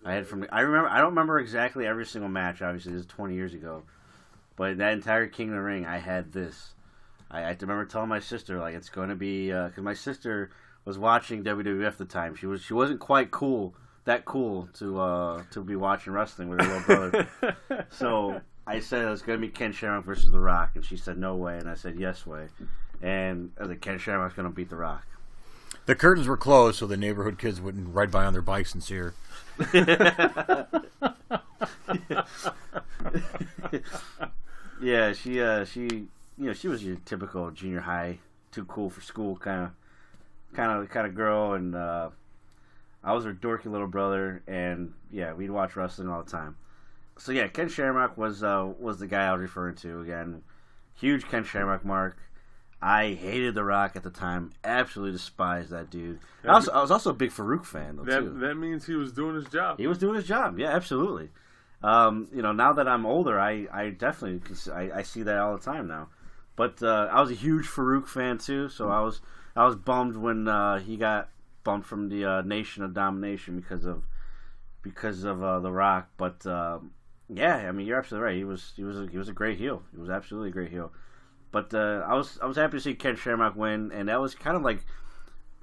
Speaker 3: I don't remember exactly every single match. Obviously, this is 20 years ago, but that entire King of the Ring, I had this. I remember telling my sister, like, it's going to be, because my sister was watching WWF at the time. She wasn't quite that cool to be watching wrestling with her little brother. So I said it was going to be Ken Shamrock versus The Rock, and she said no way, and I said yes way, and I was like, Ken Shamrock's going to beat The Rock.
Speaker 4: The curtains were closed so the neighborhood kids wouldn't ride by on their bikes and see her.
Speaker 3: Yeah, she was your typical junior high, too cool for school kind of girl, and I was her dorky little brother, and yeah, we'd watch wrestling all the time. So yeah, Ken Shamrock was the guy I was referring to again. Huge Ken Shamrock mark. I hated The Rock at the time. Absolutely despised that dude. I was also a big Farouk fan, though, too.
Speaker 2: That means he was doing his job.
Speaker 3: He was doing his job. Yeah, absolutely. Now that I'm older, I definitely I see that all the time now. But I was a huge Farouk fan too, so I was bummed when he got bumped from the Nation of Domination because of The Rock. But yeah, I mean, you're absolutely right. He was a great heel. He was absolutely a great heel. But I was happy to see Ken Shamrock win, and that was kind of like,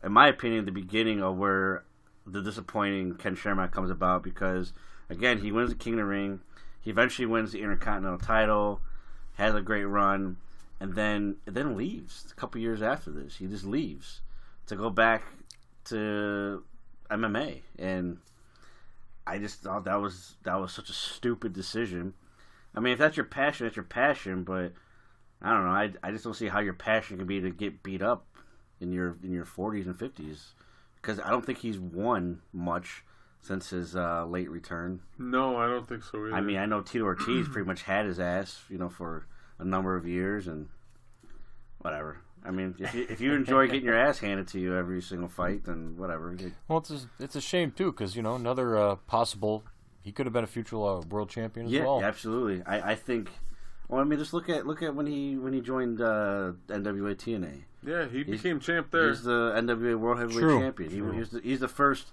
Speaker 3: in my opinion, the beginning of where the disappointing Ken Shamrock comes about, because again, he wins the King of the Ring, he eventually wins the Intercontinental title, has a great run, and then leaves a couple years after this. He just leaves to go back to MMA, and I just thought that was such a stupid decision. I mean, if that's your passion, that's your passion, but I don't know. I just don't see how your passion can be to get beat up in your 40s and 50s, because I don't think he's won much since his late return.
Speaker 2: No, I don't think so either.
Speaker 3: I mean, I know Tito Ortiz pretty much had his ass, for a number of years, and whatever. I mean, if you enjoy getting your ass handed to you every single fight, then whatever.
Speaker 4: Well, it's a shame too, because another possible, he could have been a future world champion as well.
Speaker 3: Yeah, absolutely. I think. Well, I mean, just look at when he joined NWA TNA.
Speaker 2: Yeah, he became champ there.
Speaker 3: He's the NWA World Heavyweight Champion. He's the first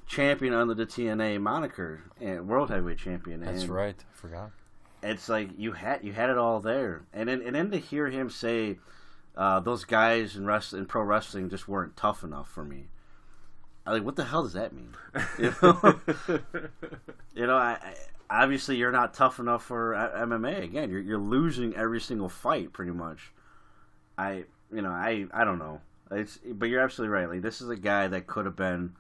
Speaker 3: champion under the TNA moniker, and World Heavyweight Champion.
Speaker 4: That's right. I forgot.
Speaker 3: it's like you had it all there, and then to hear him say those guys in pro wrestling just weren't tough enough for me. I like, what the hell does that mean? I obviously you're not tough enough for MMA. Again, you're losing every single fight pretty much. I don't know. But you're absolutely right. Like, this is a guy that could have been,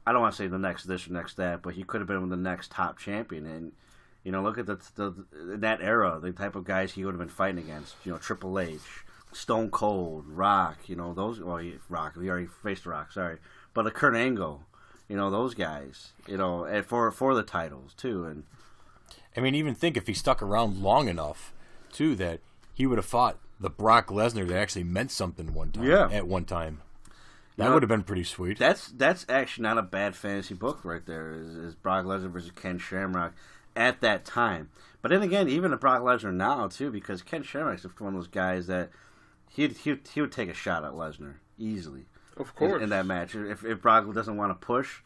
Speaker 3: I don't want to say the next this or next that, but he could have been the next top champion. And look at that era, the type of guys he would have been fighting against. Triple H, Stone Cold, Rock. Rock. We already faced Rock. Sorry, but Kurt Angle. Those guys. And for the titles too. And
Speaker 4: I mean, even think if he stuck around long enough, too, that he would have fought the Brock Lesnar that actually meant something one time.
Speaker 3: Yeah.
Speaker 4: At one time. That would have been pretty sweet.
Speaker 3: That's actually not a bad fantasy book right there. Is Brock Lesnar versus Ken Shamrock at that time. But then again, even a Brock Lesnar now too, because Ken Shamrock's one of those guys that he would take a shot at Lesnar easily.
Speaker 2: Of course.
Speaker 3: In that match, if Brock doesn't want to push,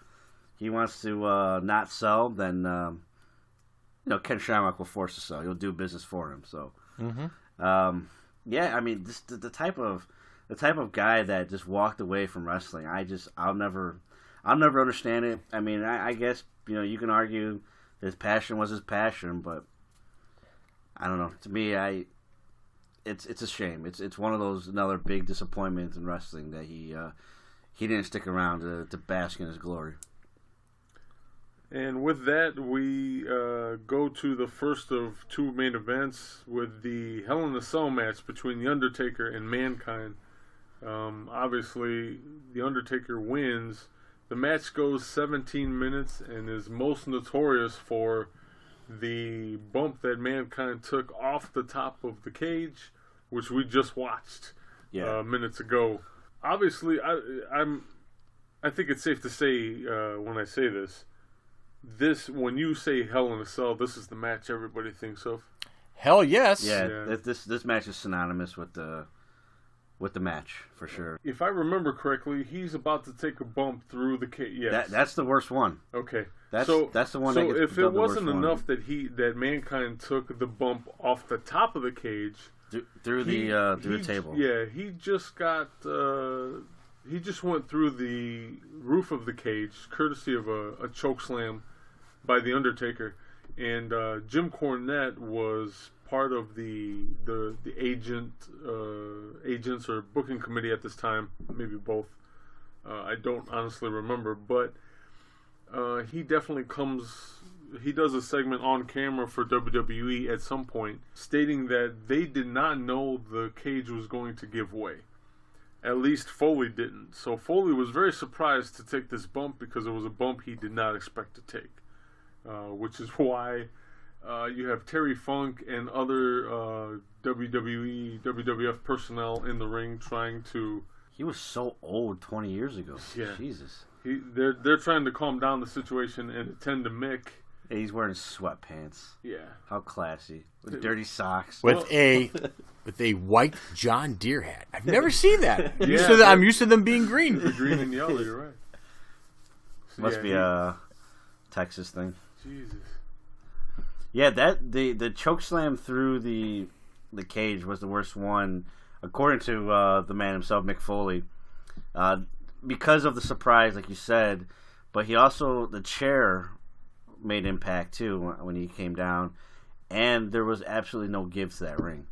Speaker 3: he wants to not sell, then Ken Shamrock will force to sell. He'll do business for him. So. Mm-hmm. Yeah, I mean, the type of guy that just walked away from wrestling. I'll never understand it. I mean, I guess you can argue his passion was his passion, but I don't know. To me, it's a shame. It's one of those another big disappointments in wrestling that he didn't stick around to bask in his glory.
Speaker 2: And with that, we go to the first of two main events with the Hell in a Cell match between The Undertaker and Mankind. Obviously, The Undertaker wins. The match goes 17 minutes and is most notorious for the bump that Mankind took off the top of the cage, which we just watched minutes ago. Obviously, I think it's safe to say when I say this, when you say Hell in a Cell, this is the match everybody thinks of.
Speaker 4: Hell yes.
Speaker 3: Yeah. This match is synonymous with the match for sure.
Speaker 2: If I remember correctly, he's about to take a bump through the cage. Yes.
Speaker 3: That's the worst one.
Speaker 2: Okay.
Speaker 3: That's the one.
Speaker 2: So
Speaker 3: that gets
Speaker 2: if it wasn't
Speaker 3: one.
Speaker 2: enough that Mankind took the bump off the top of the cage
Speaker 3: through the table.
Speaker 2: Yeah, he just went through the roof of the cage, courtesy of a choke slam by The Undertaker, and Jim Cornette was part of the agents or booking committee at this time, maybe both. I don't honestly remember, but he definitely he does a segment on camera for WWE at some point, stating that they did not know the cage was going to give way. At least Foley didn't. So Foley was very surprised to take this bump because it was a bump he did not expect to take. Which is why you have Terry Funk and other WWE, WWF personnel in the ring trying to...
Speaker 3: He was so old 20 years ago. Yeah. Jesus.
Speaker 2: They're trying to calm down the situation and attend to Mick.
Speaker 3: Yeah, he's wearing sweatpants.
Speaker 2: Yeah.
Speaker 3: How classy. With dirty socks.
Speaker 4: With a white John Deere hat. I've never seen that.
Speaker 2: Yeah,
Speaker 4: I'm used to them being green.
Speaker 2: Green and yellow, you're right. So
Speaker 3: Must be a Texas thing.
Speaker 2: Jesus.
Speaker 3: Yeah, the choke slam through the cage was the worst one, according to the man himself, Mick Foley, because of the surprise, like you said. But the chair made impact too when he came down, and there was absolutely no give to that ring.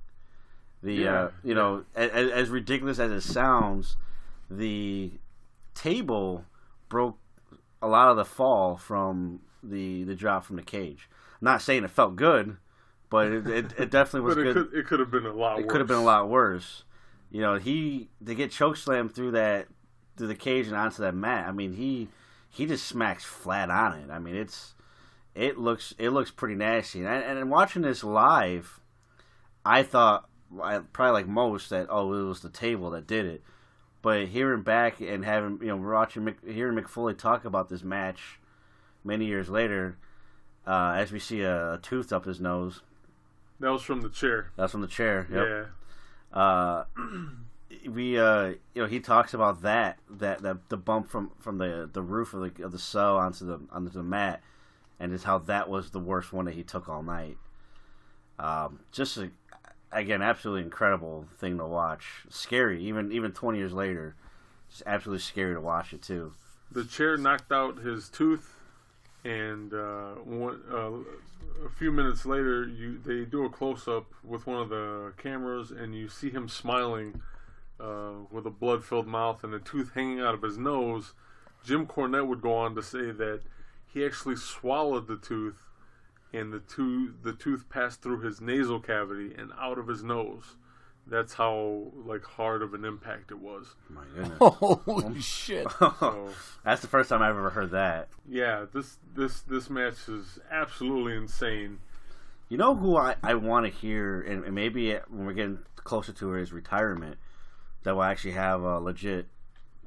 Speaker 3: As ridiculous as it sounds, the table broke a lot of the fall from the drop from the cage. I'm not saying it felt good, but it definitely was good.
Speaker 2: It could have been a lot worse.
Speaker 3: It could have been a lot worse. To get chokeslammed through the cage and onto that mat. I mean, he just smacks flat on it. I mean, it looks pretty nasty. And watching this live, I thought, probably like most, that it was the table that did it. But hearing back and hearing Mick Foley talk about this match many years later, as we see a tooth up his nose.
Speaker 2: That was from the chair.
Speaker 3: That's from the chair. Yep.
Speaker 2: Yeah.
Speaker 3: He talks about that the bump from the roof of the cell onto the mat, and just how that was the worst one that he took all night. Just again, absolutely incredible thing to watch. Scary, even 20 years later. Just absolutely scary to watch it too.
Speaker 2: The chair knocked out his tooth, and a few minutes later, they do a close up with one of the cameras, and you see him smiling with a blood-filled mouth and a tooth hanging out of his nose. Jim Cornette would go on to say that he actually swallowed the tooth, and the tooth passed through his nasal cavity and out of his nose. That's how hard of an impact it was.
Speaker 3: My goodness.
Speaker 4: Holy shit.
Speaker 2: So,
Speaker 3: that's the first time I've ever heard that.
Speaker 2: Yeah, this match is absolutely insane.
Speaker 3: You know who I want to hear, and maybe when we're getting closer to his retirement, that will actually have a legit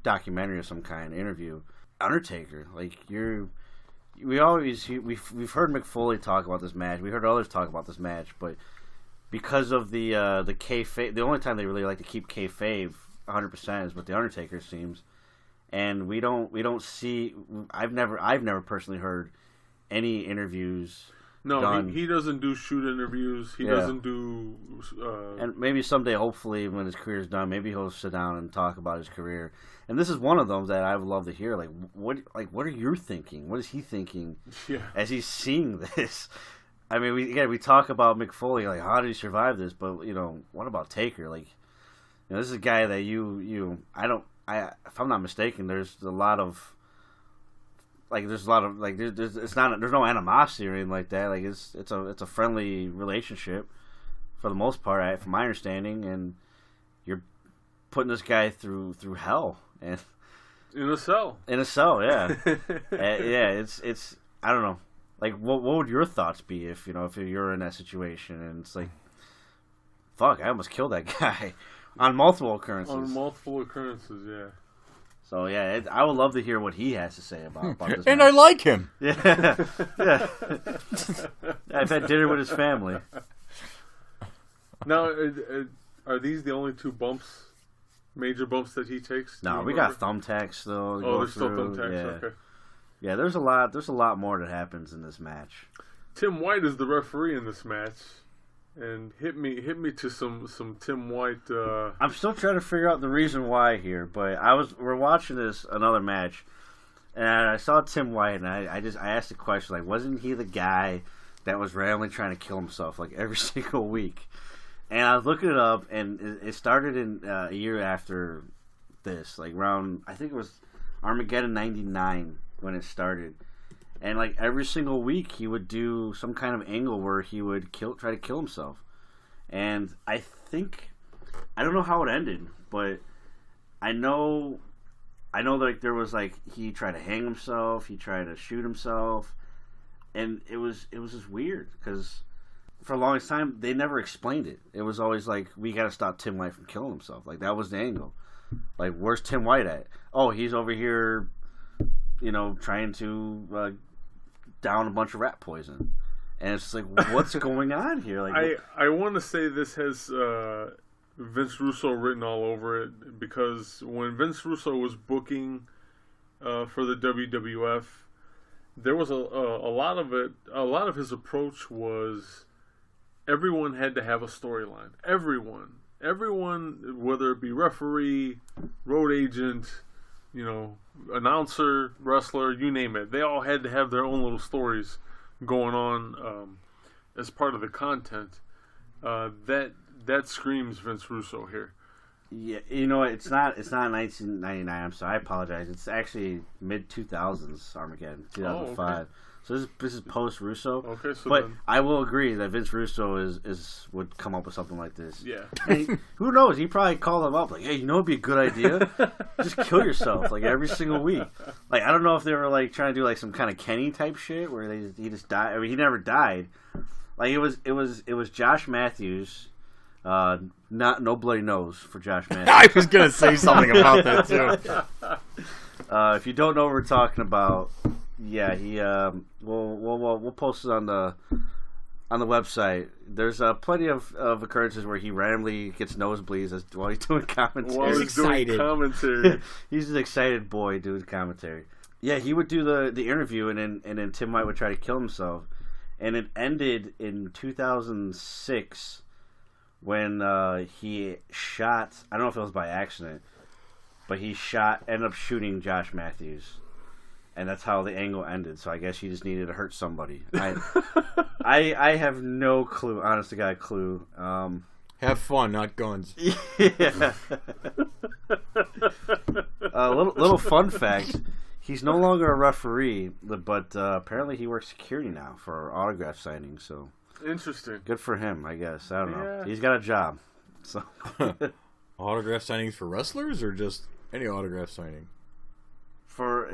Speaker 3: documentary of some kind, interview. Undertaker. We've heard Mick Foley talk about this match. We heard others talk about this match, but because of the kayfabe, the only time they really like to keep kayfabe 100% is with the Undertaker, it seems. And we don't see. I've never personally heard any interviews.
Speaker 2: No, he doesn't do shoot interviews. He doesn't do.
Speaker 3: And maybe someday, hopefully, when his career is done, maybe he'll sit down and talk about his career. And this is one of them that I would love to hear. What are you thinking? What is he thinking as he's seeing this? I mean, we talk about Mick Foley, how did he survive this? But what about Taker? This is a guy that if I'm not mistaken, there's a lot of there's no animosity or anything like that. It's a friendly relationship for the most part, from my understanding, and you're putting this guy through hell and
Speaker 2: in a cell.
Speaker 3: Yeah. It's I don't know. What would your thoughts be if you're in that situation and it's fuck, I almost killed that guy on multiple occurrences. Yeah. So yeah, I would love to hear what he has to say about this.
Speaker 4: And
Speaker 3: match.
Speaker 4: I like him.
Speaker 3: Yeah. I've had dinner with his family.
Speaker 2: Now, are these the only two major bumps that he takes?
Speaker 3: No, we got thumbtacks though.
Speaker 2: Oh, there's still thumbtacks. Okay.
Speaker 3: Yeah, there's a lot more that happens in this match.
Speaker 2: Tim White is the referee in this match, and hit me to some Tim White.
Speaker 3: I'm still trying to figure out the reason why here, but we're watching another match, and I saw Tim White, and I asked the question wasn't he the guy that was randomly trying to kill himself every single week? And I was looking it up, and it started in a year after this, around, I think it was Armageddon '99 when it started. And every single week he would do some kind of angle where he would try to kill himself. And I don't know how it ended, but I know there was he tried to hang himself, he tried to shoot himself, and it was just weird because for the longest time they never explained it. It was always we got to stop Tim White from killing himself. That was the angle. Where's Tim White at? Oh, he's over here, trying to down a bunch of rat poison. And it's what's going on here?
Speaker 2: I want to say this has Vince Russo written all over it, because when Vince Russo was booking for the WWF, there was a lot of it. A lot of his approach was everyone had to have a storyline. Everyone, whether it be referee, road agent, announcer, wrestler, you name it. They all had to have their own little stories going on as part of the content. That screams Vince Russo here.
Speaker 3: Yeah, it's not 1999. I'm sorry, I apologize. It's actually mid 2000s Armageddon, 2005.
Speaker 2: Oh, okay.
Speaker 3: So this is post Russo.
Speaker 2: Okay, so
Speaker 3: but
Speaker 2: then,
Speaker 3: I will agree that Vince Russo would come up with something like this.
Speaker 2: yeah.
Speaker 3: And who knows? He probably called him up hey, it'd be a good idea. Just kill yourself every single week. I don't know if they were trying to do some kind of Kenny type shit where he just died. I mean, he never died. It was Josh Matthews. No bloody nose for Josh Matthews.
Speaker 4: I was gonna say something about that too.
Speaker 3: If you don't know what we're talking about, yeah, he we'll post it on the website. There's plenty of occurrences where he randomly gets nosebleeds while he's doing commentary.
Speaker 2: While he's
Speaker 4: excited.
Speaker 2: doing commentary.
Speaker 3: He's an excited boy doing commentary. Yeah, he would do the interview, and then Tim White would try to kill himself. and it ended in 2006 when he shot. I don't know if it was by accident, but he ended up shooting Josh Matthews, and that's how the angle ended. So I guess he just needed to hurt somebody. I have no clue, honest to God, clue.
Speaker 4: Have fun, not guns.
Speaker 3: Yeah. Little fun fact: he's no longer a referee, but apparently he works security now for autograph signings. So
Speaker 2: Interesting.
Speaker 3: good for him, I guess. I don't know.
Speaker 2: Yeah.
Speaker 3: He's got a job. So
Speaker 4: Autograph signings for wrestlers or just any autograph signing?
Speaker 3: for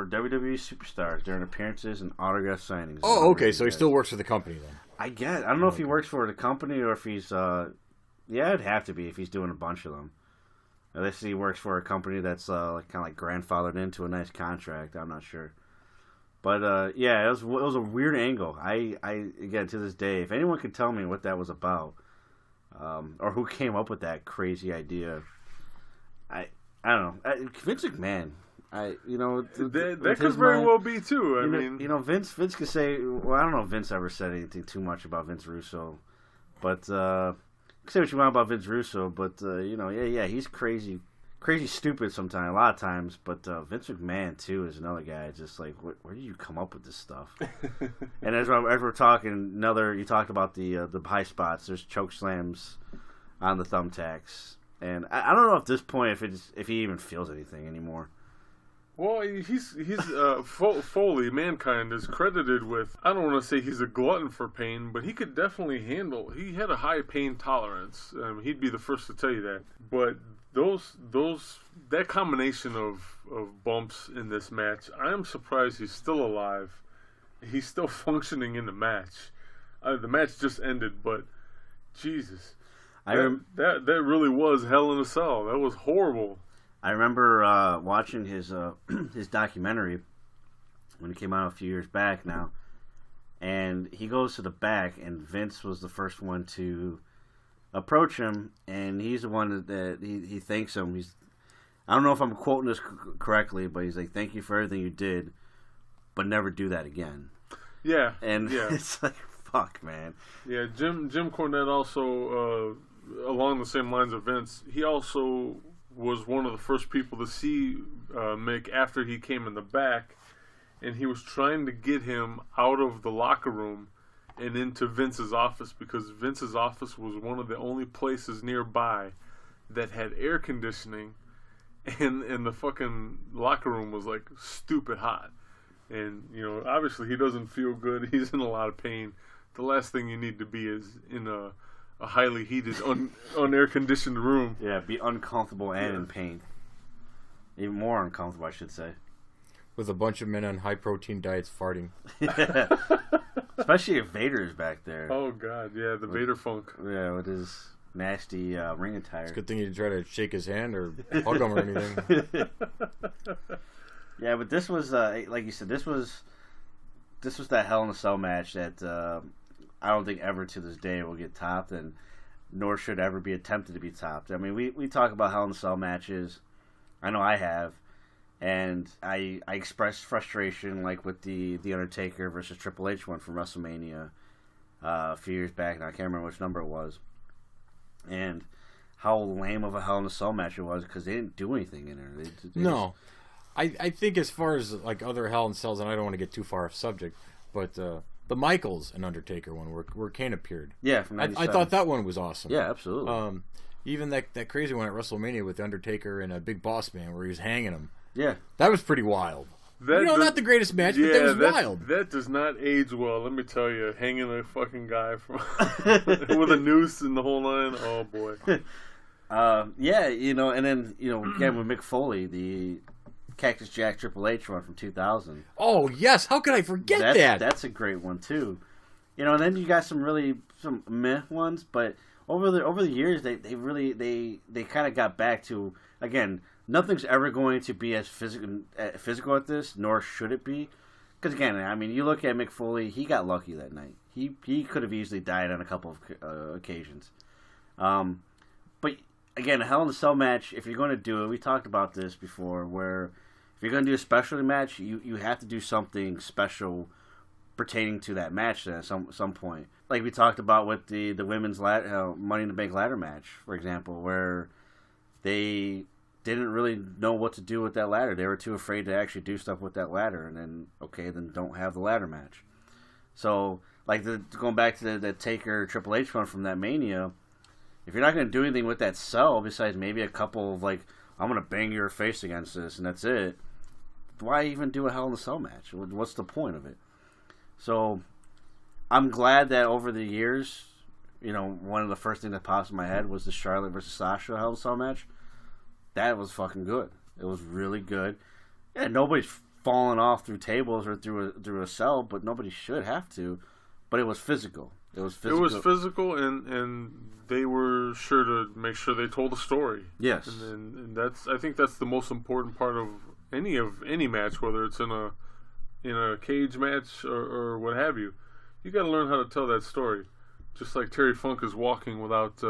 Speaker 3: WWE superstars during appearances and autograph signings.
Speaker 4: Oh, okay. So he still works for the company then.
Speaker 3: I guess. I don't know if he works for the company or if he's. Yeah, it'd have to be if he's doing a bunch of them. Unless he works for a company that's kind of like grandfathered into a nice contract. I'm not sure. But yeah, it was a weird angle. I again to this day, if anyone could tell me what that was about, or who came up with that crazy idea, I don't know. Vince McMahon.
Speaker 2: That could very well be too. I mean,
Speaker 3: Vince could say. Well, I don't know if Vince ever said anything too much about Vince Russo, but say what you want about Vince Russo, but yeah, he's crazy stupid sometimes, a lot of times. But Vince McMahon too is another guy. It's just like, where do you come up with this stuff? And as we're talking, you talked about the high spots. There's choke slams on the thumbtacks, and I don't know at this point if he even feels anything anymore.
Speaker 2: well, he's Foley, Mankind, is credited with. I don't want to say he's a glutton for pain, but he could definitely handle. He had a high pain tolerance. He'd be the first to tell you that. But that combination of bumps in this match, I am surprised he's still alive. He's still functioning in the match. The match just ended, but Jesus, that really was Hell in a Cell. That was horrible.
Speaker 3: I remember watching his documentary when it came out a few years back now, and he goes to the back, and Vince was the first one to approach him, and he's the one that he thanks him. I don't know if I'm quoting this correctly, but he's like, "Thank you for everything you did, but never do that again."
Speaker 2: Yeah,
Speaker 3: and
Speaker 2: yeah.
Speaker 3: It's like, fuck, man.
Speaker 2: Yeah, Jim Cornette also, along the same lines of Vince, he also was one of the first people to see Mick after he came in the back, and he was trying to get him out of the locker room and into Vince's office, because Vince's office was one of the only places nearby that had air conditioning, and the fucking locker room was like stupid hot. And obviously he doesn't feel good. He's in a lot of pain. The last thing you need to be is in a highly heated, un-air conditioned room.
Speaker 3: Yeah, be uncomfortable and in pain. Even more uncomfortable, I should say.
Speaker 4: With a bunch of men on high protein diets farting.
Speaker 3: Yeah. Especially if Vader is back there.
Speaker 2: Oh God, yeah, the Vader funk.
Speaker 3: Yeah, with his nasty ring attire.
Speaker 4: It's a good thing you didn't try to shake his hand or hug him or anything.
Speaker 3: Yeah, but this was like you said, this was that Hell in a Cell match that I don't think ever to this day will get topped, and nor should ever be attempted to be topped. I mean, we talk about Hell in a Cell matches. I know I have, and I expressed frustration like with the Undertaker versus Triple H one from WrestleMania a few years back. Now I can't remember which number it was, and how lame of a Hell in a Cell match it was because they didn't do anything in it.
Speaker 4: No. I think as far as like other Hell in Cells, and I don't want to get too far off subject, but the Michaels and Undertaker one where Kane appeared.
Speaker 3: Yeah, from 97.
Speaker 4: I thought that one was awesome.
Speaker 3: Yeah, absolutely.
Speaker 4: Even that crazy one at WrestleMania with the Undertaker and a Big Boss Man where he was hanging him.
Speaker 3: Yeah,
Speaker 4: that was pretty wild. Not the greatest match, but that was wild. That
Speaker 2: does not age well, let me tell you. Hanging a fucking guy from with a noose and the whole line. Oh boy.
Speaker 3: Yeah, and then again with Mick Foley, the Cactus Jack Triple H one from 2000.
Speaker 4: Oh yes, how could I forget that?
Speaker 3: That's a great one too. And then you got some meh ones, but over the years they kind of got back to, again, nothing's ever going to be as physical at this, nor should it be. Because again, I mean, you look at Mick Foley, he got lucky that night. He could have easily died on a couple of occasions. But again, a Hell in a Cell match, if you're going to do it, we talked about this before, where if you're going to do a specialty match, you have to do something special pertaining to that match at some point. Like we talked about with the women's Money in the Bank ladder match, for example, where they didn't really know what to do with that ladder. They were too afraid to actually do stuff with that ladder, and then don't have the ladder match. So, like going back to the Taker Triple H one from that Mania, if you're not going to do anything with that cell besides maybe a couple of like, I'm going to bang your face against this and that's it, why even do a Hell in a Cell match? What's the point of it? So, I'm glad that over the years, one of the first things that pops in my head was the Charlotte versus Sasha Hell in a Cell match. That was fucking good. It was really good. Yeah, nobody's falling off through tables or through a cell, but nobody should have to. But it was physical. It was physical,
Speaker 2: and they were sure to make sure they told a story.
Speaker 3: Yes,
Speaker 2: and I think that's the most important part of any match, whether it's in a cage match or what have you. You got to learn how to tell that story. Just like Terry Funk is walking without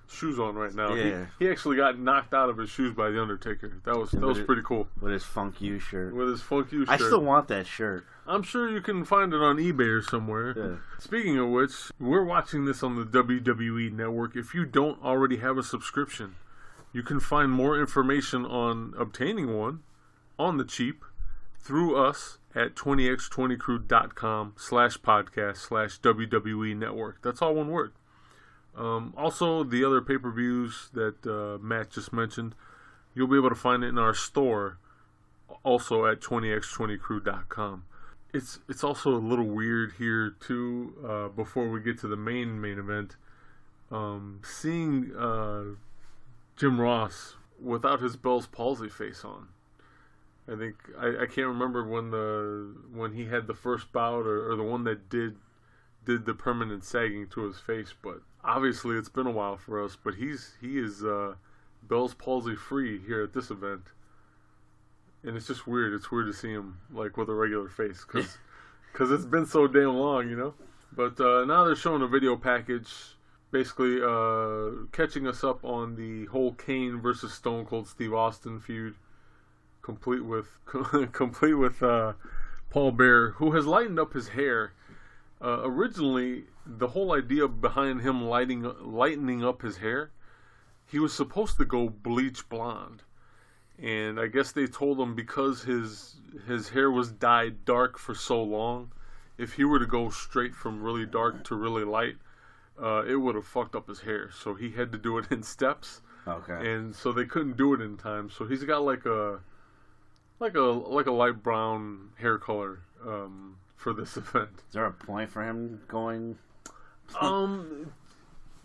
Speaker 2: shoes on right now.
Speaker 3: Yeah.
Speaker 2: He actually got knocked out of his shoes by the Undertaker. That was pretty cool.
Speaker 3: With his Funk You shirt.
Speaker 2: I
Speaker 3: still want that shirt.
Speaker 2: I'm sure you can find it on eBay or somewhere.
Speaker 3: Yeah.
Speaker 2: Speaking of which, we're watching this on the WWE Network. If you don't already have a subscription, you can find more information on obtaining one on the cheap through us at 20x20crew.com/podcast/WWE Network. That's all one word. Also, the other pay-per-views that Matt just mentioned, you'll be able to find it in our store, also at 20x20crew.com. It's also a little weird here too. Before we get to the main event, seeing Jim Ross without his Bell's palsy face on. I think I can't remember when he had the first bout or the one that did the permanent sagging to his face, but obviously it's been a while for us. But he is Bell's palsy free here at this event. And it's just weird. It's weird to see him like with a regular face because it's been so damn long, But now they're showing a video package, basically catching us up on the whole Kane versus Stone Cold Steve Austin feud, complete with Paul Bearer, who has lightened up his hair. Originally, the whole idea behind him lightening up his hair, he was supposed to go bleach blonde. And I guess they told him because his hair was dyed dark for so long, if he were to go straight from really dark to really light, it would have fucked up his hair. So he had to do it in steps.
Speaker 3: Okay.
Speaker 2: And so they couldn't do it in time. So he's got like a light brown hair color for this event.
Speaker 3: Is there a point for him going?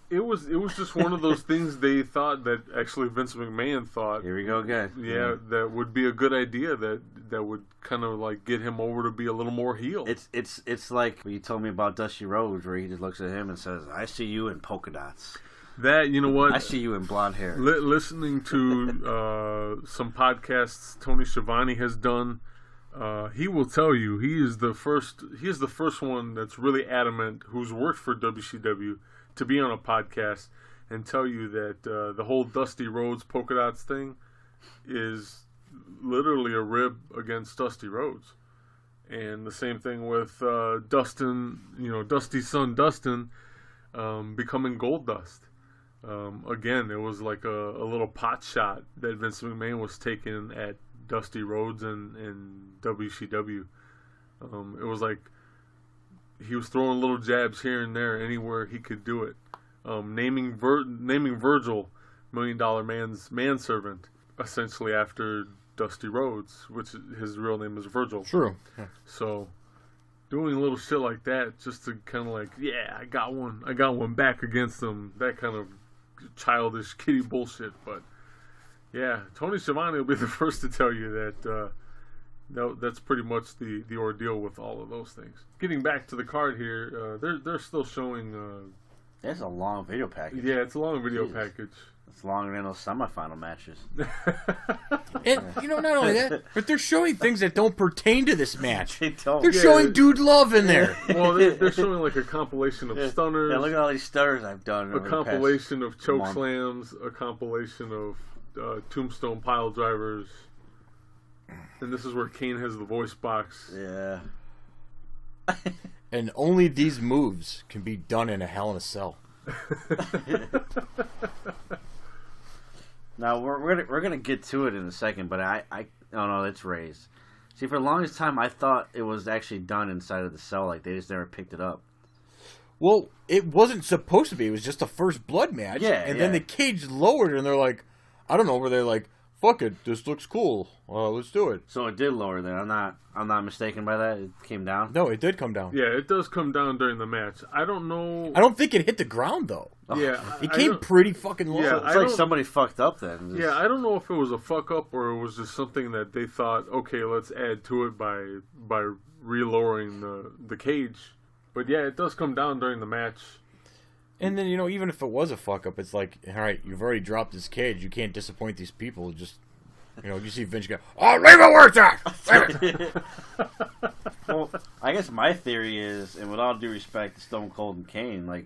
Speaker 2: It was just one of those things they thought that actually Vince McMahon thought.
Speaker 3: Here we go again.
Speaker 2: Yeah, that would be a good idea. That would kind of like get him over to be a little more heel.
Speaker 3: It's like when you told me about Dusty Rhodes, where he just looks at him and says, "I see you in polka dots."
Speaker 2: That, you know what?
Speaker 3: I see you in blonde hair.
Speaker 2: Listening to some podcasts Tony Schiavone has done, he will tell you he is the first one that's really adamant, who's worked for WCW, to be on a podcast and tell you that the whole Dusty Rhodes polka dots thing is literally a rib against Dusty Rhodes. And the same thing with Dustin, Dusty's son Dustin becoming Gold Dust. Again, it was like a little pot shot that Vince McMahon was taking at Dusty Rhodes and WCW. It was like he was throwing little jabs here and there, anywhere he could do it. Naming Virgil, $1 Million Man's manservant, essentially after Dusty Rhodes, which his real name is Virgil.
Speaker 4: True. Yeah.
Speaker 2: So, doing a little shit like that, just to kind of like, yeah, I got one back against them. That kind of childish, kiddie bullshit. But yeah, Tony Schiavone will be the first to tell you that. That's pretty much the ordeal with all of those things. Getting back to the card here, they're still showing.
Speaker 3: That's a long video package.
Speaker 2: Yeah, it's a long video package.
Speaker 3: It's longer than those semifinal matches.
Speaker 4: And not only that, but they're showing things that don't pertain to this match.
Speaker 3: They don't.
Speaker 4: They're showing Dude Love in there.
Speaker 2: Well, they're showing like a compilation of stunners.
Speaker 3: Yeah, look at all these stunners I've done.
Speaker 2: A compilation of choke slams. A compilation of tombstone pile drivers. And this is where Kane has the voice box.
Speaker 3: Yeah.
Speaker 4: And only these moves can be done in a Hell in a Cell.
Speaker 3: Now we're gonna get to it in a second, but I don't know. It's raised. See, for the longest time, I thought it was actually done inside of the cell. Like they just never picked it up.
Speaker 4: Well, it wasn't supposed to be. It was just a first blood match.
Speaker 3: Yeah,
Speaker 4: and then the cage lowered, and they're like, I don't know, where they're like, fuck it, this looks cool. Let's do it.
Speaker 3: So it did lower there. I'm not mistaken by that. It came down.
Speaker 4: No, it did come down.
Speaker 2: Yeah, it does come down during the match. I don't know.
Speaker 4: I don't think it hit the ground, though.
Speaker 2: Yeah,
Speaker 4: It came pretty fucking low.
Speaker 2: Yeah,
Speaker 3: It's like somebody fucked up then.
Speaker 2: Yeah, I don't know if it was a fuck up or it was just something that they thought, okay, let's add to it by re-lowering the cage. But yeah, it does come down during the match.
Speaker 4: And then, even if it was a fuck up, it's like, all right, you've already dropped this cage. You can't disappoint these people. Just, you see Vince go, oh, leave it where it's at!
Speaker 3: Well, I guess my theory is, and with all due respect to Stone Cold and Kane, like,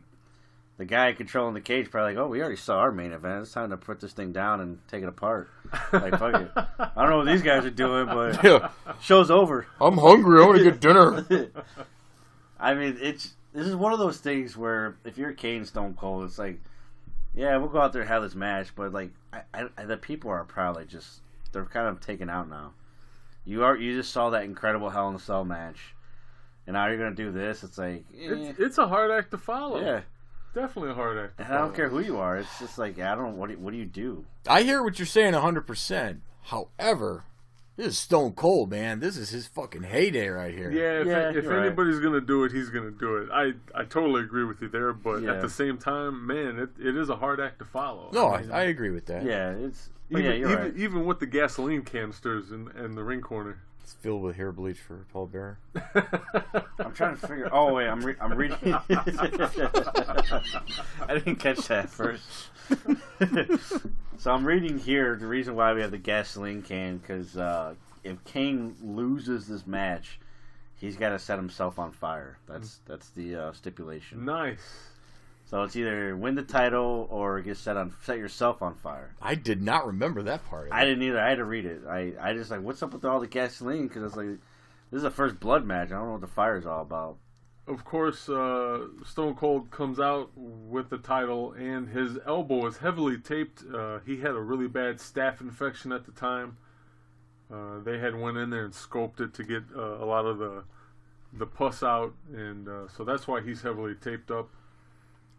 Speaker 3: the guy controlling the cage probably like, oh, we already saw our main event. It's time to put this thing down and take it apart. Like, fuck it. I don't know what these guys are doing, but
Speaker 4: Yeah.
Speaker 3: show's over.
Speaker 4: I'm hungry. I want to get dinner.
Speaker 3: I mean, this is one of those things where if you're Kane Stone Cold, it's like, yeah, we'll go out there and have this match, but like, the people are probably just, they're kind of taken out now. You just saw that incredible Hell in a Cell match, and now you're gonna do this. It's like,
Speaker 2: It's a hard act to follow.
Speaker 3: yeah.
Speaker 2: Definitely a hard act to
Speaker 3: And
Speaker 2: follow.
Speaker 3: I don't care who you are. It's just like, I don't know, what do you do?
Speaker 4: I hear what you're saying 100%. However, this is Stone Cold, man. This is his fucking heyday right here.
Speaker 2: Yeah, if
Speaker 3: you're right.
Speaker 2: anybody's gonna do it, he's gonna do it. I totally agree with you there, but
Speaker 3: Yeah.
Speaker 2: at the same time, man, it is a hard act to follow.
Speaker 4: No,
Speaker 2: I mean,
Speaker 4: I agree with that.
Speaker 3: Yeah, you're right.
Speaker 2: even with the gasoline canisters in the ring corner.
Speaker 4: It's filled with hair bleach for Paul Bearer.
Speaker 3: I'm trying to figure. Oh wait, I'm reading. I didn't catch that first. So I'm reading here the reason why we have the gasoline can, because if Kane loses this match, he's got to set himself on fire. That's the stipulation.
Speaker 2: Nice.
Speaker 3: So it's either win the title or get set yourself on fire.
Speaker 4: I did not remember that part.
Speaker 3: I didn't either. I had to read it. I just like, what's up with all the gasoline? Because it's like, this is a first blood match. I don't know what the fire's all about.
Speaker 2: Of course, Stone Cold comes out with the title, and his elbow is heavily taped. He had a really bad staph infection at the time. They had went in there and scoped it to get a lot of the pus out, and so that's why he's heavily taped up.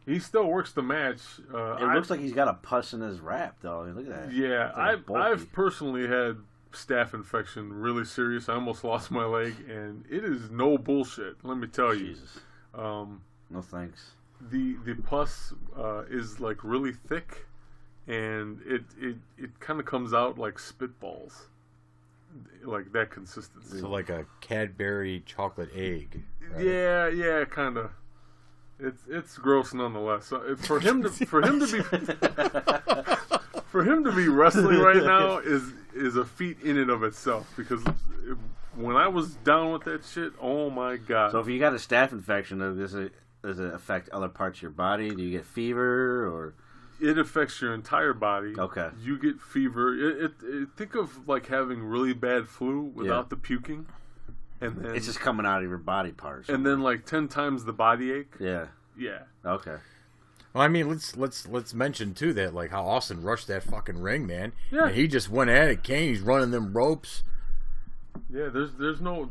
Speaker 2: He still works the match.
Speaker 3: It looks like he's got a pus in his wrap, though. Look at that.
Speaker 2: Yeah,
Speaker 3: It's like
Speaker 2: I've personally had staph infection, really serious. I almost lost my leg, and it is no bullshit. Let me tell you.
Speaker 3: Jesus.
Speaker 2: Um,
Speaker 3: No thanks.
Speaker 2: the pus is like really thick, and it kind of comes out like spitballs, like that consistency.
Speaker 4: So like a Cadbury chocolate egg. Right?
Speaker 2: Yeah, kind of. It's gross nonetheless. So for him to be wrestling right now is a feat in and of itself, because when I was down with that shit, oh my god.
Speaker 3: So if you got a staph infection, does it affect other parts of your body? Do you get fever or?
Speaker 2: It affects your entire body.
Speaker 3: Okay.
Speaker 2: You get fever. Think of like having really bad flu without the puking. And then
Speaker 3: It's just coming out of your body parts.
Speaker 2: and then like 10 times the body ache.
Speaker 3: Yeah.
Speaker 2: Yeah.
Speaker 3: Okay.
Speaker 4: Well, I mean, let's mention too that like how Austin rushed that fucking ring, man.
Speaker 2: Yeah.
Speaker 4: And he just went at it. Kane, he's running them ropes.
Speaker 2: Yeah, there's no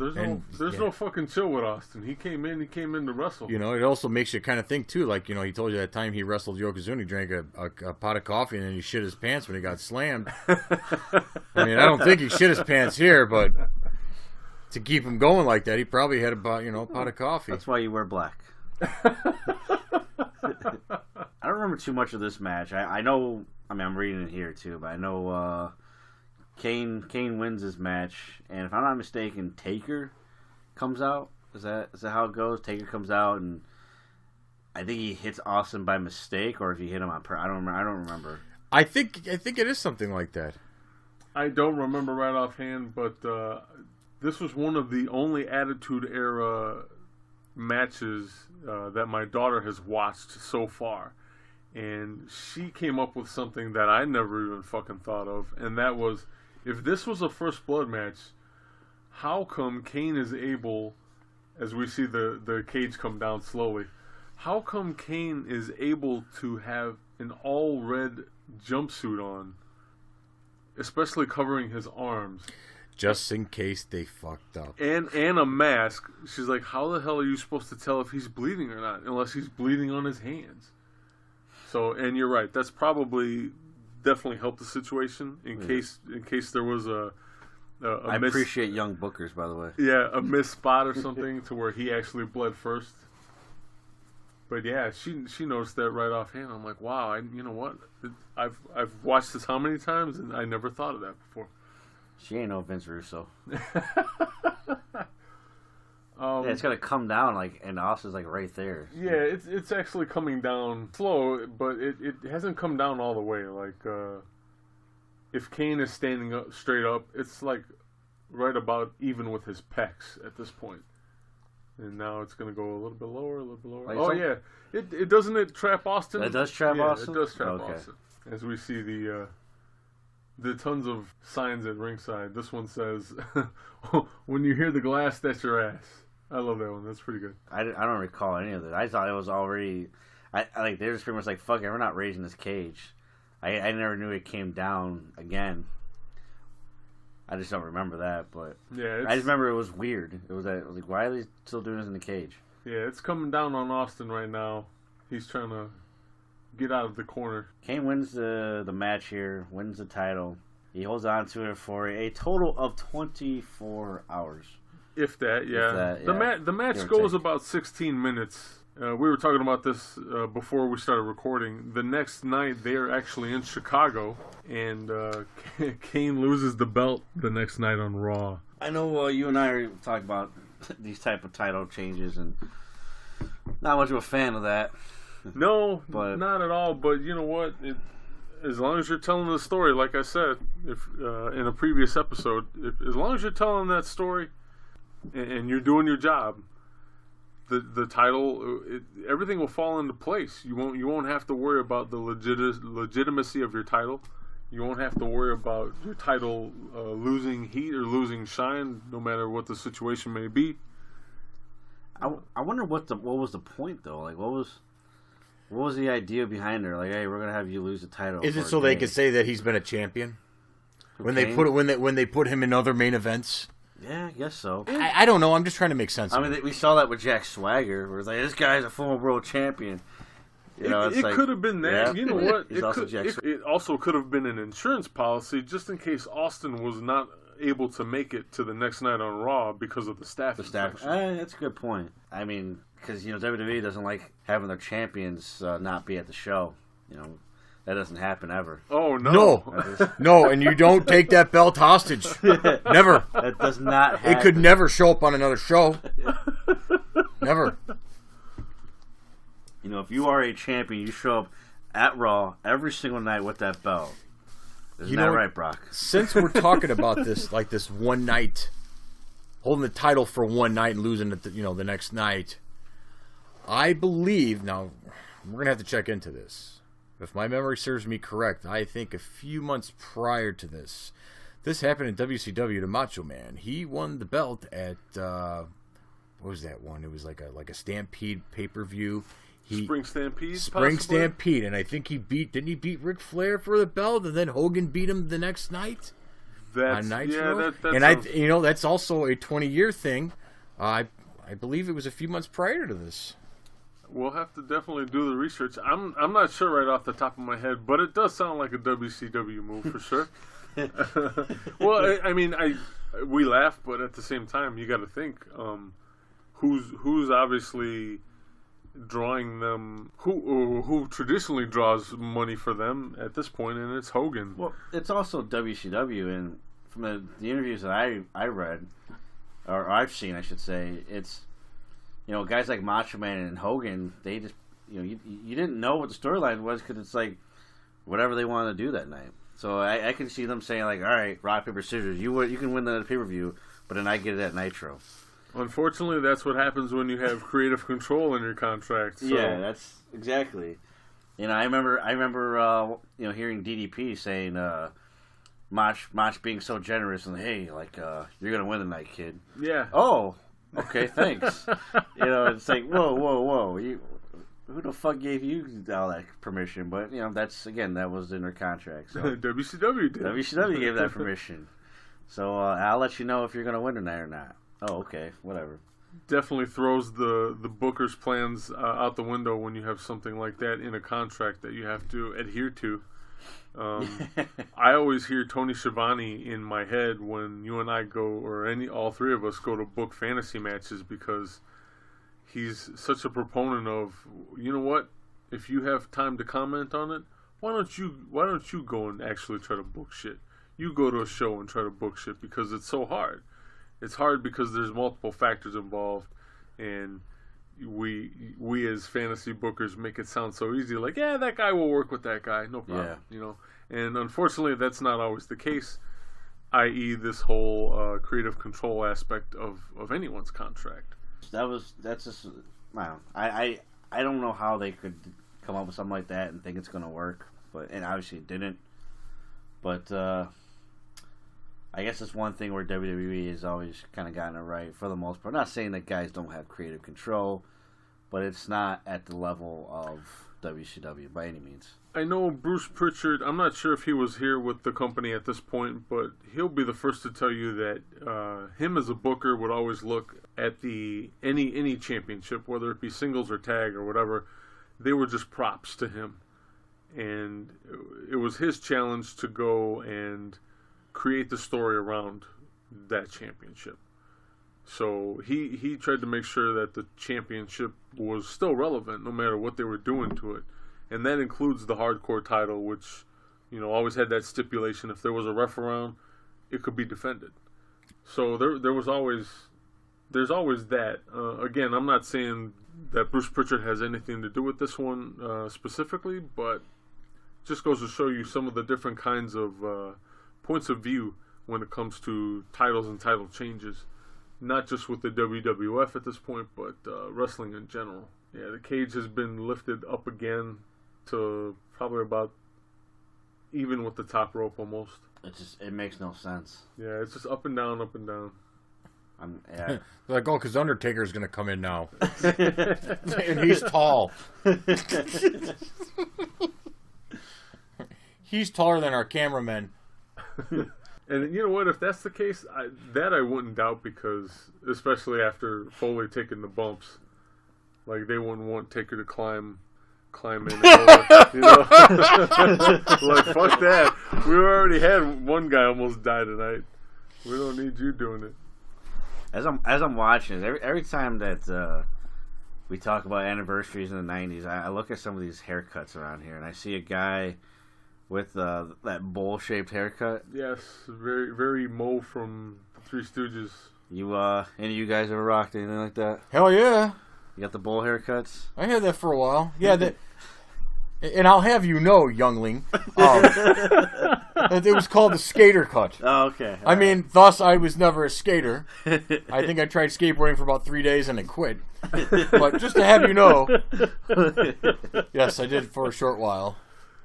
Speaker 2: fucking chill with Austin. He came in to wrestle.
Speaker 4: It also makes you kind of think too. Like, he told you that time he wrestled Yokozuna, he drank a pot of coffee and then he shit his pants when he got slammed. I mean, I don't think he shit his pants here, but to keep him going like that, he probably had a pot of coffee.
Speaker 3: That's why you wear black. I don't remember too much of this match. I know. I mean, I'm reading it here too, but I know Kane wins this match, and if I'm not mistaken, Taker comes out. Is that how it goes? Taker comes out, and I think he hits Austin by mistake, or if he hit him on I don't remember.
Speaker 4: I think it is something like that.
Speaker 2: I don't remember right offhand, but this was one of the only Attitude Era matches that my daughter has watched so far. And she came up with something that I never even fucking thought of, and that was, if this was a First Blood match, how come Kane is able as we see the cage come down slowly. How come Kane is able to have an all red jumpsuit on, especially covering his arms,
Speaker 4: Just in case they fucked up.
Speaker 2: and a mask? She's like, how the hell are you supposed to tell if he's bleeding or not, unless he's bleeding on his hands? So, and you're right, that's probably definitely helped the situation in case there was a
Speaker 3: I appreciate young bookers, by the way.
Speaker 2: Yeah, a missed spot or something to where he actually bled first. But yeah, she noticed that right offhand. I'm like, wow, you know what? I've watched this how many times, and I never thought of that before.
Speaker 3: She ain't no Vince Russo. Yeah, it's gonna come down and Austin's right there.
Speaker 2: Yeah, it's actually coming down slow, but it hasn't come down all the way. If Kane is standing up straight up, it's right about even with his pecs at this point. And now it's going to go a little bit lower, a little bit lower. Yeah. It doesn't it trap Austin?
Speaker 3: It does trap Austin?
Speaker 2: It does trap Austin. As we see the tons of signs at ringside. This one says, when you hear the glass, that's your ass. I love that one. That's pretty good.
Speaker 3: I don't recall any of that. I thought it was already... they're just pretty much fuck it, we're not raising this cage. I never knew it came down again. I just don't remember that, but
Speaker 2: yeah,
Speaker 3: I just remember it was weird. It was why are they still doing this in the cage?
Speaker 2: Yeah, it's coming down on Austin right now. He's trying to get out of the corner.
Speaker 3: Kane wins the match here, wins the title. He holds on to it for a total of 24 hours.
Speaker 2: If that, yeah. The match goes about 16 minutes. We were talking about this before we started recording. The next night, they are actually in Chicago, and Kane loses the belt the next night on Raw.
Speaker 3: I know you and I are talking about these type of title changes, and not much of a fan of that.
Speaker 2: No, but not at all. But you know what? As long as you're telling the story, like I said in a previous episode, as long as you're telling that story and you're doing your job, the title, everything will fall into place. You won't have to worry about the legitimacy of your title. You won't have to worry about your title losing heat or losing shine, no matter what the situation may be.
Speaker 3: I wonder what was the point though? What was the idea behind her? Hey, we're gonna have you lose the title.
Speaker 4: Is it so they could say that he's been a champion when they put him in other main events?
Speaker 3: Yeah, I guess so.
Speaker 4: I don't know. I'm just trying to make sense of it.
Speaker 3: We saw that with Jack Swagger, where it's this guy's a former world champion.
Speaker 2: It could have been that. Yeah. You know what?
Speaker 3: It
Speaker 2: also could have been an insurance policy just in case Austin was not able to make it to the next night on Raw because of the staff.
Speaker 3: That's a good point. I mean, because WWE doesn't like having their champions not be at the show. That doesn't happen ever.
Speaker 2: Oh, no.
Speaker 4: No, and you don't take that belt hostage. Never.
Speaker 3: That does not happen.
Speaker 4: It could never show up on another show. Never.
Speaker 3: If you are a champion, you show up at Raw every single night with that belt. Isn't that right, Brock?
Speaker 4: Since we're talking about this, this one night, holding the title for one night and losing it, the next night, I believe, now, we're going to have to check into this. If my memory serves me correct, I think a few months prior to this happened in WCW to Macho Man. He won the belt at what was that one? It was like a Stampede pay-per-view.
Speaker 2: Spring Stampede.
Speaker 4: Spring Stampede, and I think didn't he beat Ric Flair for the belt, and then Hogan beat him the next night on Nitro. That's also a 20-year thing. I believe it was a few months prior to this.
Speaker 2: We'll have to definitely do the research. I'm not sure right off the top of my head, but it does sound like a WCW move for sure. Well, we laugh, but at the same time, you got to think who's obviously drawing them, who traditionally draws money for them at this point, and it's Hogan.
Speaker 3: Well, it's also WCW, and from the interviews that I read, or I've seen, I should say, it's guys like Macho Man and Hogan, they just, you didn't know what the storyline was because it's whatever they wanted to do that night. So I can see them saying all right, rock, paper, scissors, you can win the pay-per-view, but then I get it at Nitro.
Speaker 2: Unfortunately, that's what happens when you have creative control in your contract. So.
Speaker 3: Yeah, that's exactly. I remember hearing DDP saying, Mach being so generous and hey, you're gonna win tonight, kid.
Speaker 2: Yeah.
Speaker 3: Oh. Okay, thanks. It's like, whoa. Who the fuck gave you all that permission? But, that was in their contract. So
Speaker 2: WCW did.
Speaker 3: WCW gave that permission. So I'll let you know if you're going to win tonight or not. Oh, okay, whatever.
Speaker 2: Definitely throws the booker's plans out the window when you have something like that in a contract that you have to adhere to. I always hear Tony Schiavone in my head when you and I go, or all three of us go to book fantasy matches, because he's such a proponent of, you know what, if you have time to comment on it, why don't you go and actually try to book shit? You go to a show and try to book shit, because it's so hard. It's hard because there's multiple factors involved, and we as fantasy bookers make it sound so easy, like, yeah, that guy will work with that guy, no problem.
Speaker 3: Yeah.
Speaker 2: And unfortunately that's not always the case, i.e. this whole creative control aspect of anyone's contract. That's
Speaker 3: just, wow. I don't know how they could come up with something like that and think it's going to work, and obviously it didn't. But I guess it's one thing where WWE has always kind of gotten it right for the most part. Not saying that guys don't have creative control, but it's not at the level of WCW by any means.
Speaker 2: I know Bruce Pritchard, I'm not sure if he was here with the company at this point, but he'll be the first to tell you that him as a booker would always look at any championship, whether it be singles or tag or whatever, they were just props to him. And it was his challenge to go and create the story around that championship. So he tried to make sure that the championship was still relevant no matter what they were doing to it. And that includes the hardcore title, which, always had that stipulation. If there was a ref around, it could be defended. So there's always that. Again, I'm not saying that Bruce Pritchard has anything to do with this one specifically, but just goes to show you some of the different kinds of points of view when it comes to titles and title changes. Not just with the WWF at this point, but wrestling in general. Yeah, the cage has been lifted up again to probably about even with the top rope almost.
Speaker 3: It makes no sense.
Speaker 2: Yeah, it's just up and down, up and down.
Speaker 3: Yeah.
Speaker 4: Like, because Undertaker's going to come in now. And he's tall. He's taller than our cameraman.
Speaker 2: And you know what? If that's the case, I wouldn't doubt, because especially after Foley taking the bumps, like, they wouldn't want Taker to climb in. And over, like, fuck that. We already had one guy almost die tonight. We don't need you doing it.
Speaker 3: As I'm watching it, every time that we talk about anniversaries in the 90s, I look at some of these haircuts around here, and I see a guy with that bowl-shaped haircut.
Speaker 2: Yes, very, very Mo from the Three Stooges.
Speaker 3: Any of you guys ever rocked anything like that?
Speaker 4: Hell yeah.
Speaker 3: You got the bowl haircuts?
Speaker 4: I had that for a while. Yeah, and I'll have you know, youngling, it was called the skater cut.
Speaker 3: Oh, okay.
Speaker 4: I mean, thus I was never a skater. I think I tried skateboarding for about 3 days and then quit. But just to have you know, yes, I did for a short while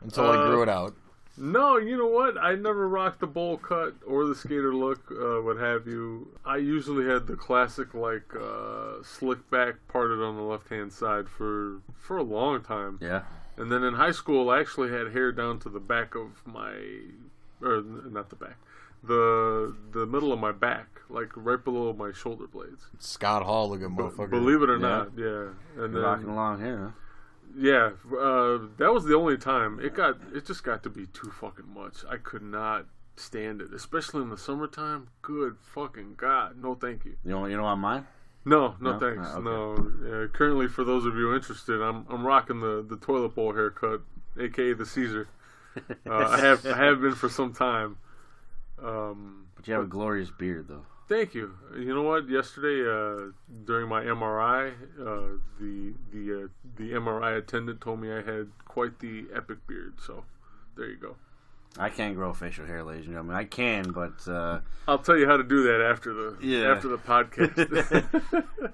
Speaker 4: until I grew it out.
Speaker 2: No, you know what? I never rocked the bowl cut or the skater look, what have you. I usually had the classic, slick back parted on the left-hand side for a long time.
Speaker 3: Yeah.
Speaker 2: And then in high school, I actually had hair down to the back of not the back, the middle of my back, like right below my shoulder blades.
Speaker 4: Scott Hall looking motherfucker.
Speaker 2: Believe it or not, yeah. And
Speaker 3: you're rocking along here, huh?
Speaker 2: Yeah, that was the only time. It just got to be too fucking much. I could not stand it, especially in the summertime. Good fucking God, no thank you.
Speaker 3: You don't want mine?
Speaker 2: No, thanks.
Speaker 3: Okay.
Speaker 2: No. Currently, for those of you interested, I'm rocking the toilet bowl haircut, aka the Caesar. I have been for some time.
Speaker 3: But you have a glorious beard, though.
Speaker 2: Thank you. You know what? Yesterday, during my MRI, the MRI attendant told me I had quite the epic beard. So, there you go.
Speaker 3: I can't grow facial hair, ladies and gentlemen. I can, but
Speaker 2: I'll tell you how to do that after the podcast.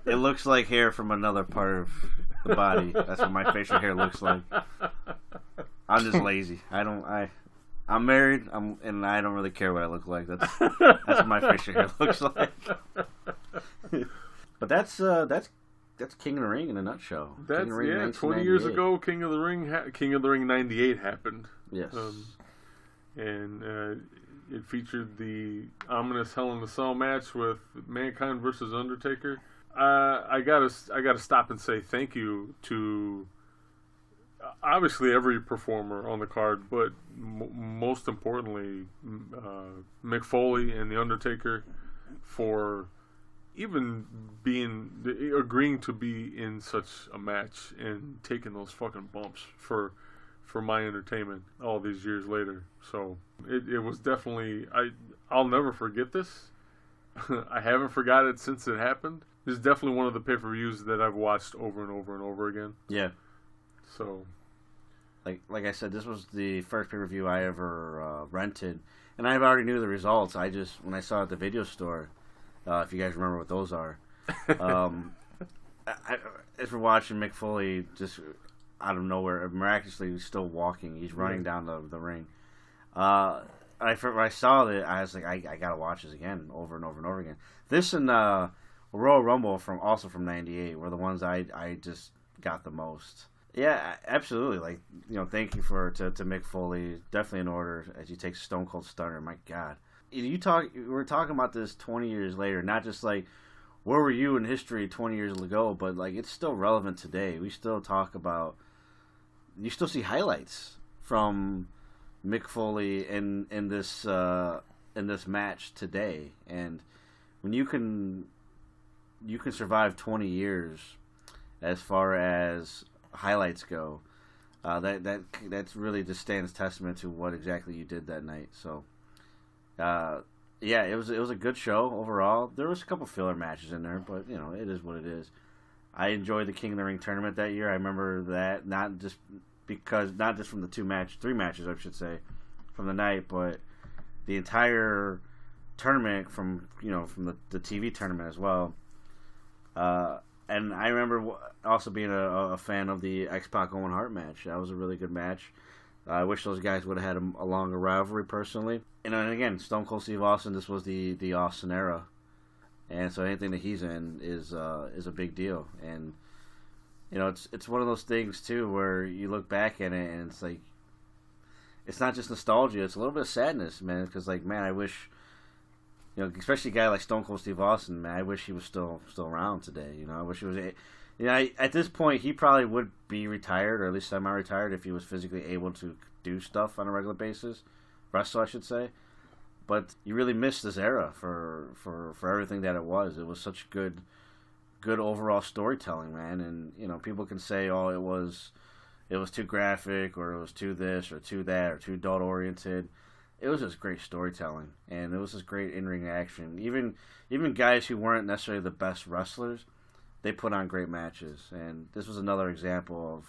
Speaker 3: It looks like hair from another part of the body. That's what my facial hair looks like. I'm just lazy. I'm married, and I don't really care what I look like. That's what my facial hair looks like. But that's King of the Ring in a nutshell.
Speaker 2: That's
Speaker 3: King of the Ring
Speaker 2: 20 years ago. King of the Ring '98 happened.
Speaker 3: Yes.
Speaker 2: And it featured the ominous Hell in a Cell match with Mankind versus Undertaker. I gotta stop and say thank you to obviously every performer on the card, but most importantly, Mick Foley and the Undertaker for even agreeing to be in such a match and taking those fucking bumps for my entertainment all these years later. So it was definitely I'll never forget this. I haven't forgot it since it happened. It's definitely one of the pay-per-views that I've watched over and over and over again.
Speaker 3: Yeah.
Speaker 2: So,
Speaker 3: like I said, this was the first pay-per-view I ever rented, and I already knew the results. When I saw it at the video store, if you guys remember what those are, as we're watching Mick Foley just out of nowhere, miraculously still walking. He's running down the ring. When I saw it, I was like, I gotta watch this again, over and over and over again. This and Royal Rumble from '98 were the ones I just got the most. Yeah, absolutely. Like, thank you to Mick Foley. Definitely in order as you take Stone Cold Stunner. My God, we're talking about this 20 years later, not just like where were you in history 20 years ago, but like it's still relevant today. We still talk about. You still see highlights from Mick Foley in this match today, and when you can survive 20 years as far as highlights go, that's really just stands testament to what exactly you did that night. So it was a good show overall. There was a couple filler matches in there, but it is what it is. I enjoyed the King of the Ring tournament that year. I remember that not just from the three matches I should say from the night, but the entire tournament from the TV tournament as well. And I remember also being a fan of the X-Pac Owen Hart match. That was a really good match. I wish those guys would have had a longer rivalry personally. And again, Stone Cold Steve Austin. This was the Austin era, and so anything that he's in is a big deal. And it's one of those things too where you look back at it and it's like it's not just nostalgia. It's a little bit of sadness, man. Because I wish. Especially a guy like Stone Cold Steve Austin, man, I wish he was still around today. I wish he was. At this point, he probably would be retired, or at least semi-retired, if he was physically able to do stuff on a regular basis, wrestle, I should say. But you really miss this era for everything that it was. It was such good overall storytelling, man. And people can say, oh, it was too graphic, or it was too this, or too that, or too adult oriented. It was just great storytelling, and it was just great in-ring action. Even guys who weren't necessarily the best wrestlers, they put on great matches, and this was another example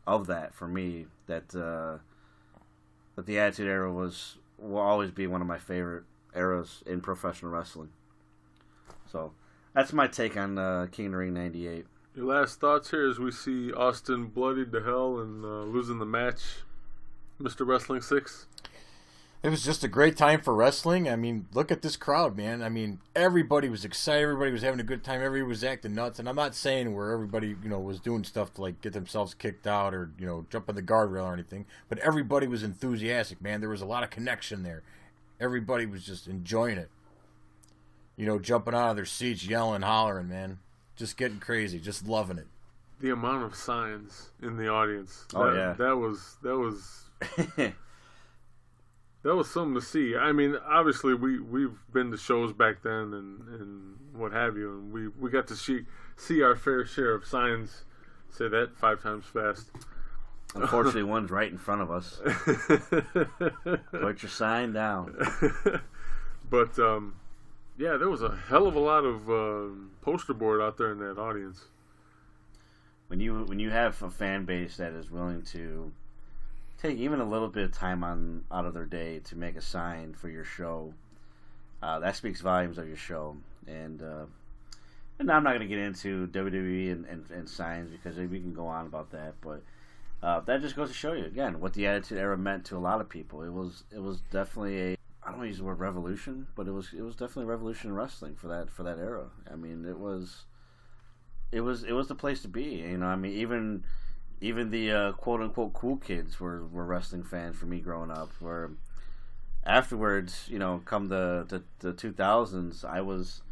Speaker 3: of that for me. That the Attitude Era will always be one of my favorite eras in professional wrestling. So that's my take on King of the Ring '98.
Speaker 2: Your last thoughts here as we see Austin bloodied to hell and losing the match, Mr. Wrestling 6.
Speaker 4: It was just a great time for wrestling. I mean, look at this crowd, man. I mean, everybody was excited. Everybody was having a good time. Everybody was acting nuts. And I'm not saying where everybody, was doing stuff to, get themselves kicked out or, jump on the guardrail or anything. But everybody was enthusiastic, man. There was a lot of connection there. Everybody was just enjoying it. Jumping out of their seats, yelling, hollering, man. Just getting crazy. Just loving it.
Speaker 2: The amount of signs in the audience.
Speaker 3: Yeah.
Speaker 2: That was... That was something to see. I mean, obviously, we've been to shows back then and what have you, and we got to see our fair share of signs. Say that 5 times fast.
Speaker 3: Unfortunately, one's right in front of us. Put your sign down.
Speaker 2: But, there was a hell of a lot of poster board out there in that audience.
Speaker 3: When you have a fan base that is willing to take even a little bit of time out of their day to make a sign for your show, that speaks volumes of your show. And I'm not going to get into WWE and signs because we can go on about that, but that just goes to show you again what the Attitude Era meant to a lot of people. It was definitely I don't want to use the word revolution, but it was definitely a revolution in wrestling for that era. I mean, it was it was the place to be. You know, I mean, even the quote unquote cool kids were wrestling fans for me growing up. Where afterwards, you know, come the 2000s, I was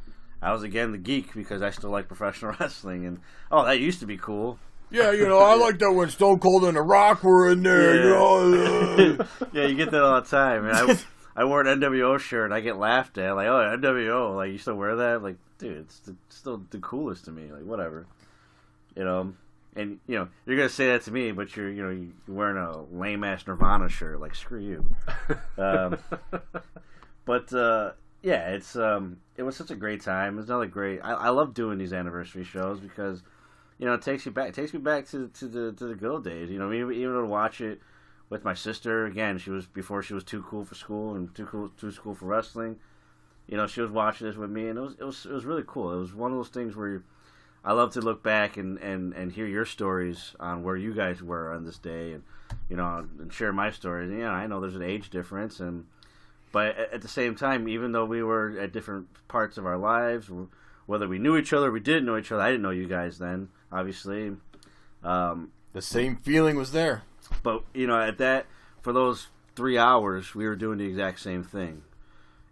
Speaker 3: again the geek because I still like professional wrestling, and that used to be cool.
Speaker 4: Yeah, you know, I like that when Stone Cold and The Rock were in there.
Speaker 3: Yeah.
Speaker 4: You know,
Speaker 3: Yeah, you get that all the time. And I wore an NWO shirt, and I get laughed at. Like, oh, NWO, like, you still wear that? Like, dude, it's still the coolest to me. Like, whatever, you know. And you know, you're gonna say that to me, but you're wearing a lame ass Nirvana shirt. Like, screw you. But yeah, it was such a great time. It was another great. I love doing these anniversary shows because, you know, it takes me back to the good old days. You know, even to watch it with my sister. Again, before she was too cool for school and too cool for wrestling. You know, she was watching this with me, and it was really cool. It was one of those things where I love to look back and hear your stories on where you guys were on this day, and you know, and share my stories. And, yeah, I know there's an age difference, but at the same time, even though we were at different parts of our lives, whether we knew each other or we didn't know each other, I didn't know you guys then, obviously.
Speaker 4: the same feeling was there.
Speaker 3: But, you know, for those 3 hours, we were doing the exact same thing.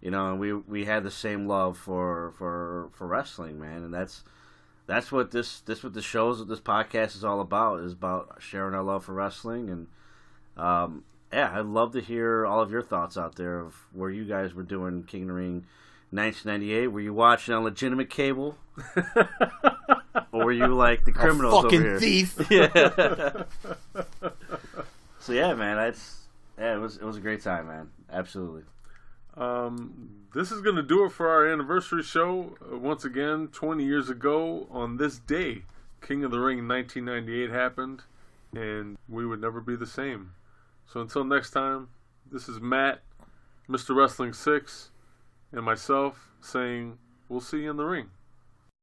Speaker 3: You know, and we had the same love for wrestling, man, and that's what the shows, what this podcast is all about. Is about sharing our love for wrestling, and yeah, I'd love to hear all of your thoughts out there of where you guys were doing King of the Ring 1998. Were you watching on legitimate cable, or were you like the criminals over
Speaker 4: fucking
Speaker 3: here?
Speaker 4: thief.
Speaker 3: Yeah. So yeah, man, it was a great time, man. Absolutely.
Speaker 2: This is going to do it for our anniversary show. Once again, 20 years ago on this day, King of the Ring 1998 happened, and we would never be the same. So until next time, this is Matt, Mr. Wrestling 6, and myself saying, we'll see you in the ring.